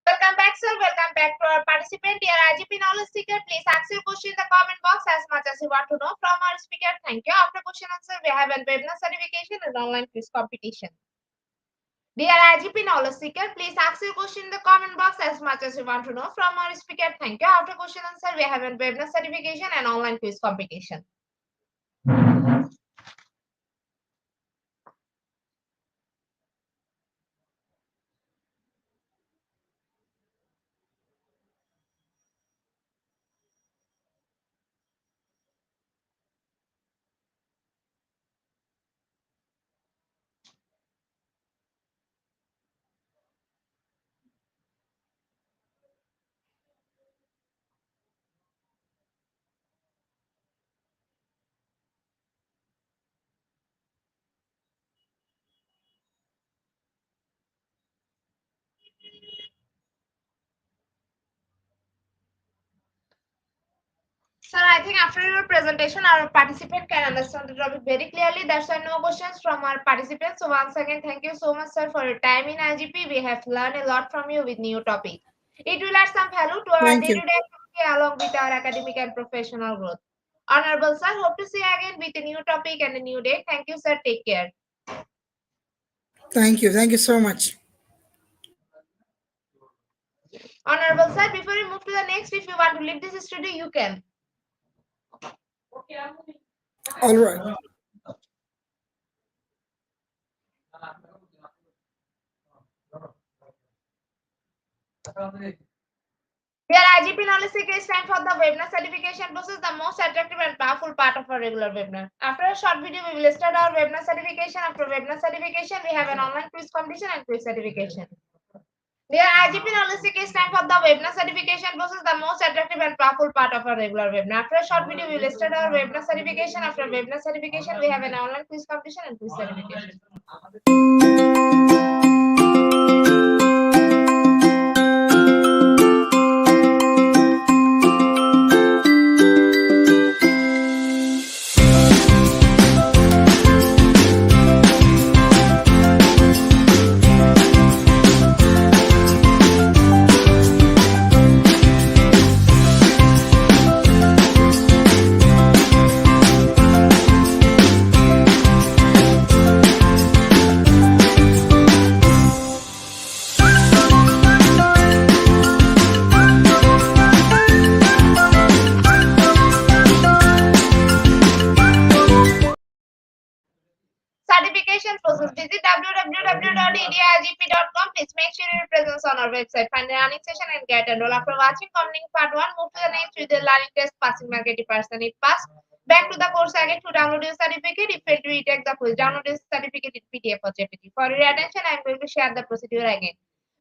Speaker 1: Welcome back, sir. Welcome back to our participant. Dear IGP knowledge seeker, please ask your question in the comment box as much as you want to know from our speaker. Thank you. After question answer, we have a webinar certification and online quiz competition. Dear IGP knowledge seeker, please ask your question in the comment box as much as you want to know from our speaker. Thank you. After question answer, we have a webinar certification and online quiz competition. Sir, I think after your presentation, our participant can understand the topic very clearly. That's why no questions from our participants. So once again, thank you so much, sir, for your time in IGP. We have learned a lot from you with new topic. It will add some value to our
Speaker 2: Thank you.
Speaker 1: day-to-day activity along with our academic and professional growth. Honorable sir, hope to see you again with a new topic and a new day. Thank you, sir. Take care.
Speaker 2: Thank you. Thank you so much.
Speaker 1: Honorable sir, before we move to the next, if you want to leave this studio, you can.
Speaker 2: All right.
Speaker 1: Dear IGP knowledge seeker, it's time for the webinar certification process, the most attractive and powerful part of our regular webinar. After a short video, we will start our webinar certification. After webinar certification, we have an online quiz competition and quiz certification. Dear IGP knowledge seeker, it's time for the webinar certification process, the most attractive and powerful part of our regular webinar. After a short video, we will start our webinar certification. After webinar certification, we have an online quiz competition and quiz certification. Certification process. Visit www.edirgp.com. Please make sure your presence on our website. Find the learning session and get enrolled. After watching coming part 1, move to the next with the learning test passing mark 80%. If pass, back to the course again to download your certificate. If fail to retake the quiz, download your certificate in PDF or JPG. For your attention, I am going to share the procedure again.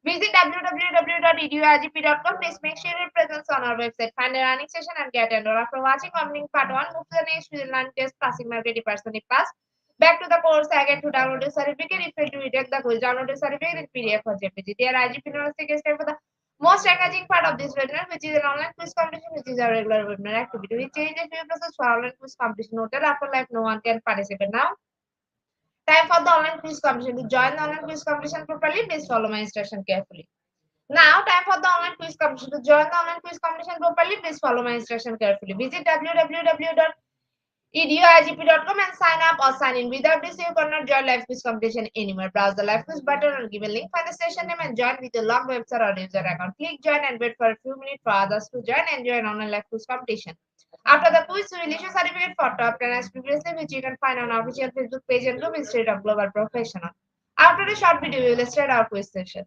Speaker 1: Visit www.edirgp.com. Please make sure your presence on our website. Find the learning session and get enrolled. After watching coming part 1, move to the next with the learning test passing mark 80%. If pass, back to the course again to download the certificate. If fail to detect the quiz, download the certificate in PDF or JPG. Dear IGP University is time for the most engaging part of this webinar, which is an online quiz competition, which is a regular webinar activity. We change the view process for online quiz competition. Noted after life, no one can participate now. Time for the online quiz competition. To join the online quiz competition properly, please follow my instruction carefully. Now, time for the online quiz competition. To join the online quiz competition properly, please follow my instruction carefully. Visit www eduigp.com and sign up or sign in. Without this, you cannot join live quiz competition anymore. Browse the live quiz button or give a link for the session name and join with your long website or user account. Click join and wait for a few minutes for others to join and join online live quiz competition. After the quiz, we will issue certificate for top 10 as previously, which you can find on our official Facebook page and group Institute of Global Professional. After the short video, we will start our quiz session.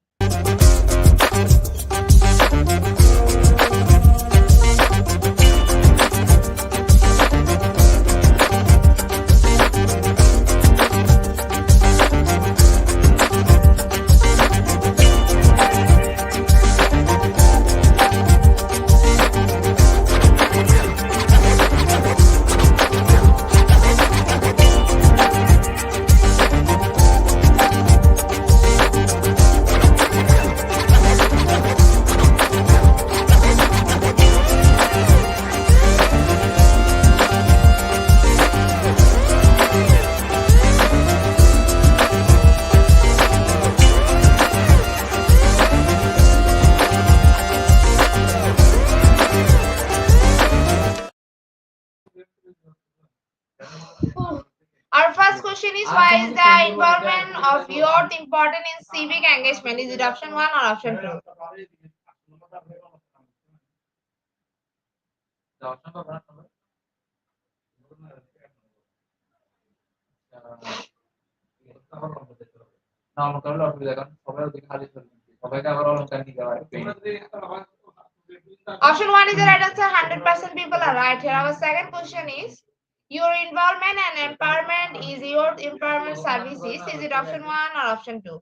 Speaker 1: Our first question is, why is the involvement of youth important in civic engagement? Is it option 1 or option 2? Option 1 is the right answer. 100% people are right. Here our second question is, your involvement and empowerment is youth empowerment services. Is it option 1 or option 2?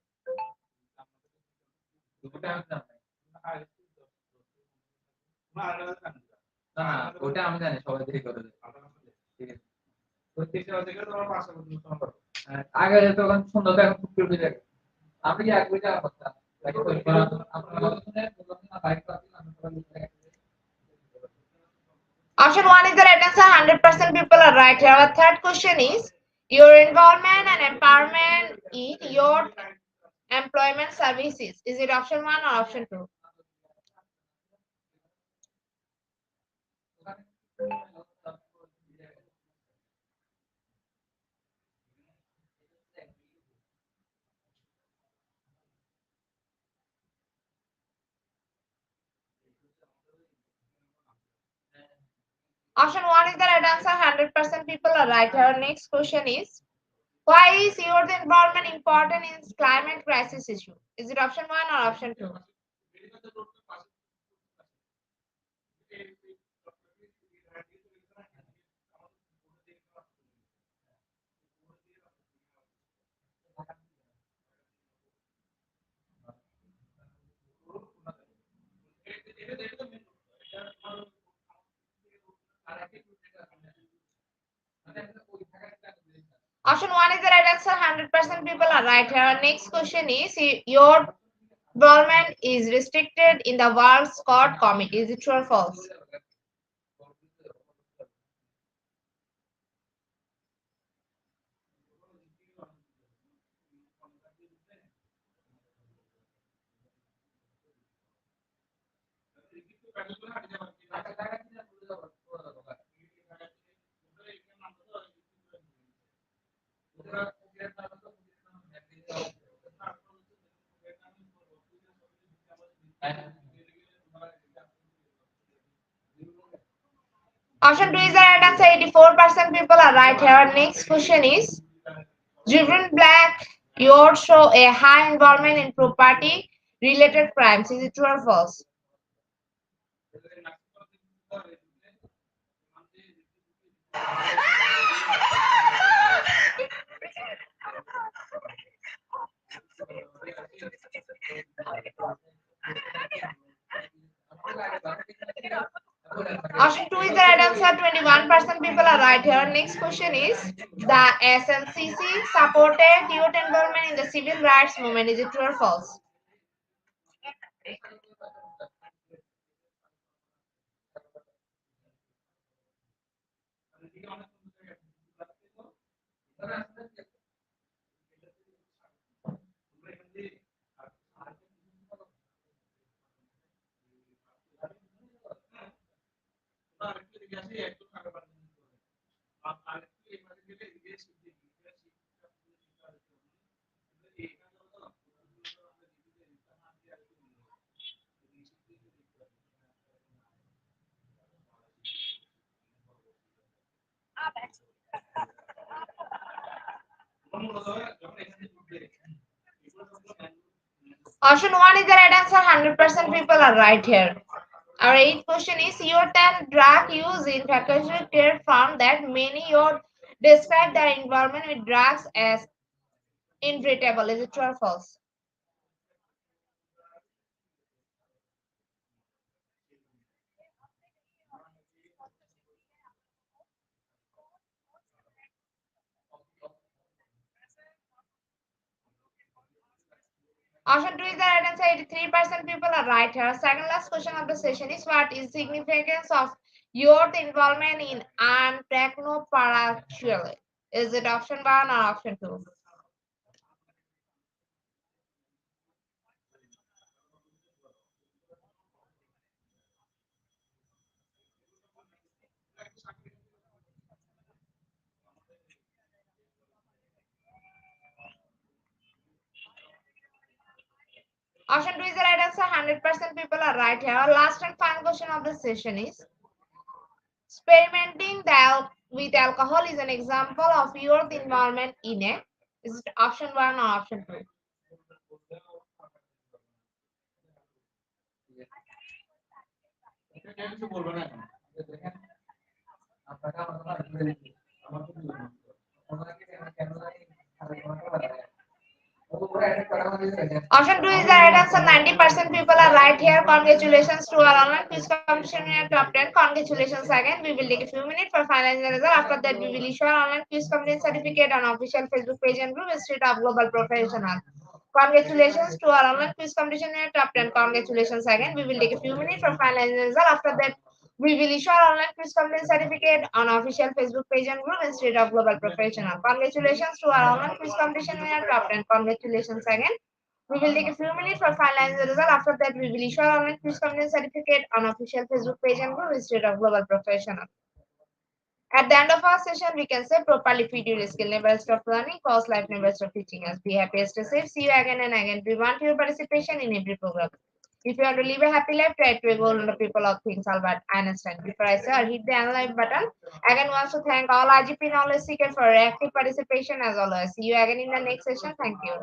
Speaker 1: Option 1 is the right answer. 100% people are right. Here our third question is, your involvement and empowerment in youth employment services. Is it option 1 or option 2? Option 1 is the right answer. 100% people are right. Our next question is, why is youth involvement important in climate crisis issue? Is it option 1 or option 2? Option 1 is the right answer. 100% people are right. Our next question is, your involvement is restricted in the World Scott Committee. Is it true or false? Option 2 is the right answer. 84% people are right. Our next question is, children black youth show a high involvement in property related crimes. Is it true or false? Option 2 is the right answer. 21% people are right. Here, next question is, the SLCC supported youth involvement in the civil rights movement. Is it true or false? Option 1 is the right answer. 100% people are right here. Our eighth question is your 10 drug use in faculty care found that many your describe their involvement with drugs as inevitable. Is it true or false? Option 2 is the right answer. 83% people are right here. Second last question of the session is what is significance of youth involvement in technoparatually? Is it option 1 or option 2? Option 2 is the right answer. 100% people are right here. Our last and final question of the session is experimenting with alcohol is an example of youth involvement in it. Is it option 1 or option 2? Option 2 is the right answer. 90% people are right here. Congratulations to our online quiz competition in our top 10. Congratulations again. We will take a few minutes for finalizing the result. After that, we will issue our online quiz competition certificate on official Facebook page and group Institute of Global Professional. Congratulations to our online quiz competition in our top 10. Congratulations again. We will take a few minutes for finalizing the result. After that, we will issue our online quiz competition certificate on official Facebook page and group Institute of Global Professional. Congratulations to our online quiz competition in our top 10. Congratulations again. We will take a few minutes for finalizing the result. After that, we will issue our online quiz company certificate on official Facebook page and group Institute of Global Professional. At the end of our session, we can say properly feed your skill, never stop learning, cause life never stop teaching us. Be happy, stay safe, see you again and again. We want your participation in every program. If you want to live a happy life, try to go on the people of things, Albert Einstein. Before I say, hit the unlike button. Again, wants to thank all IGP knowledge seekers for your active participation as always. See you again in the next session. Thank you.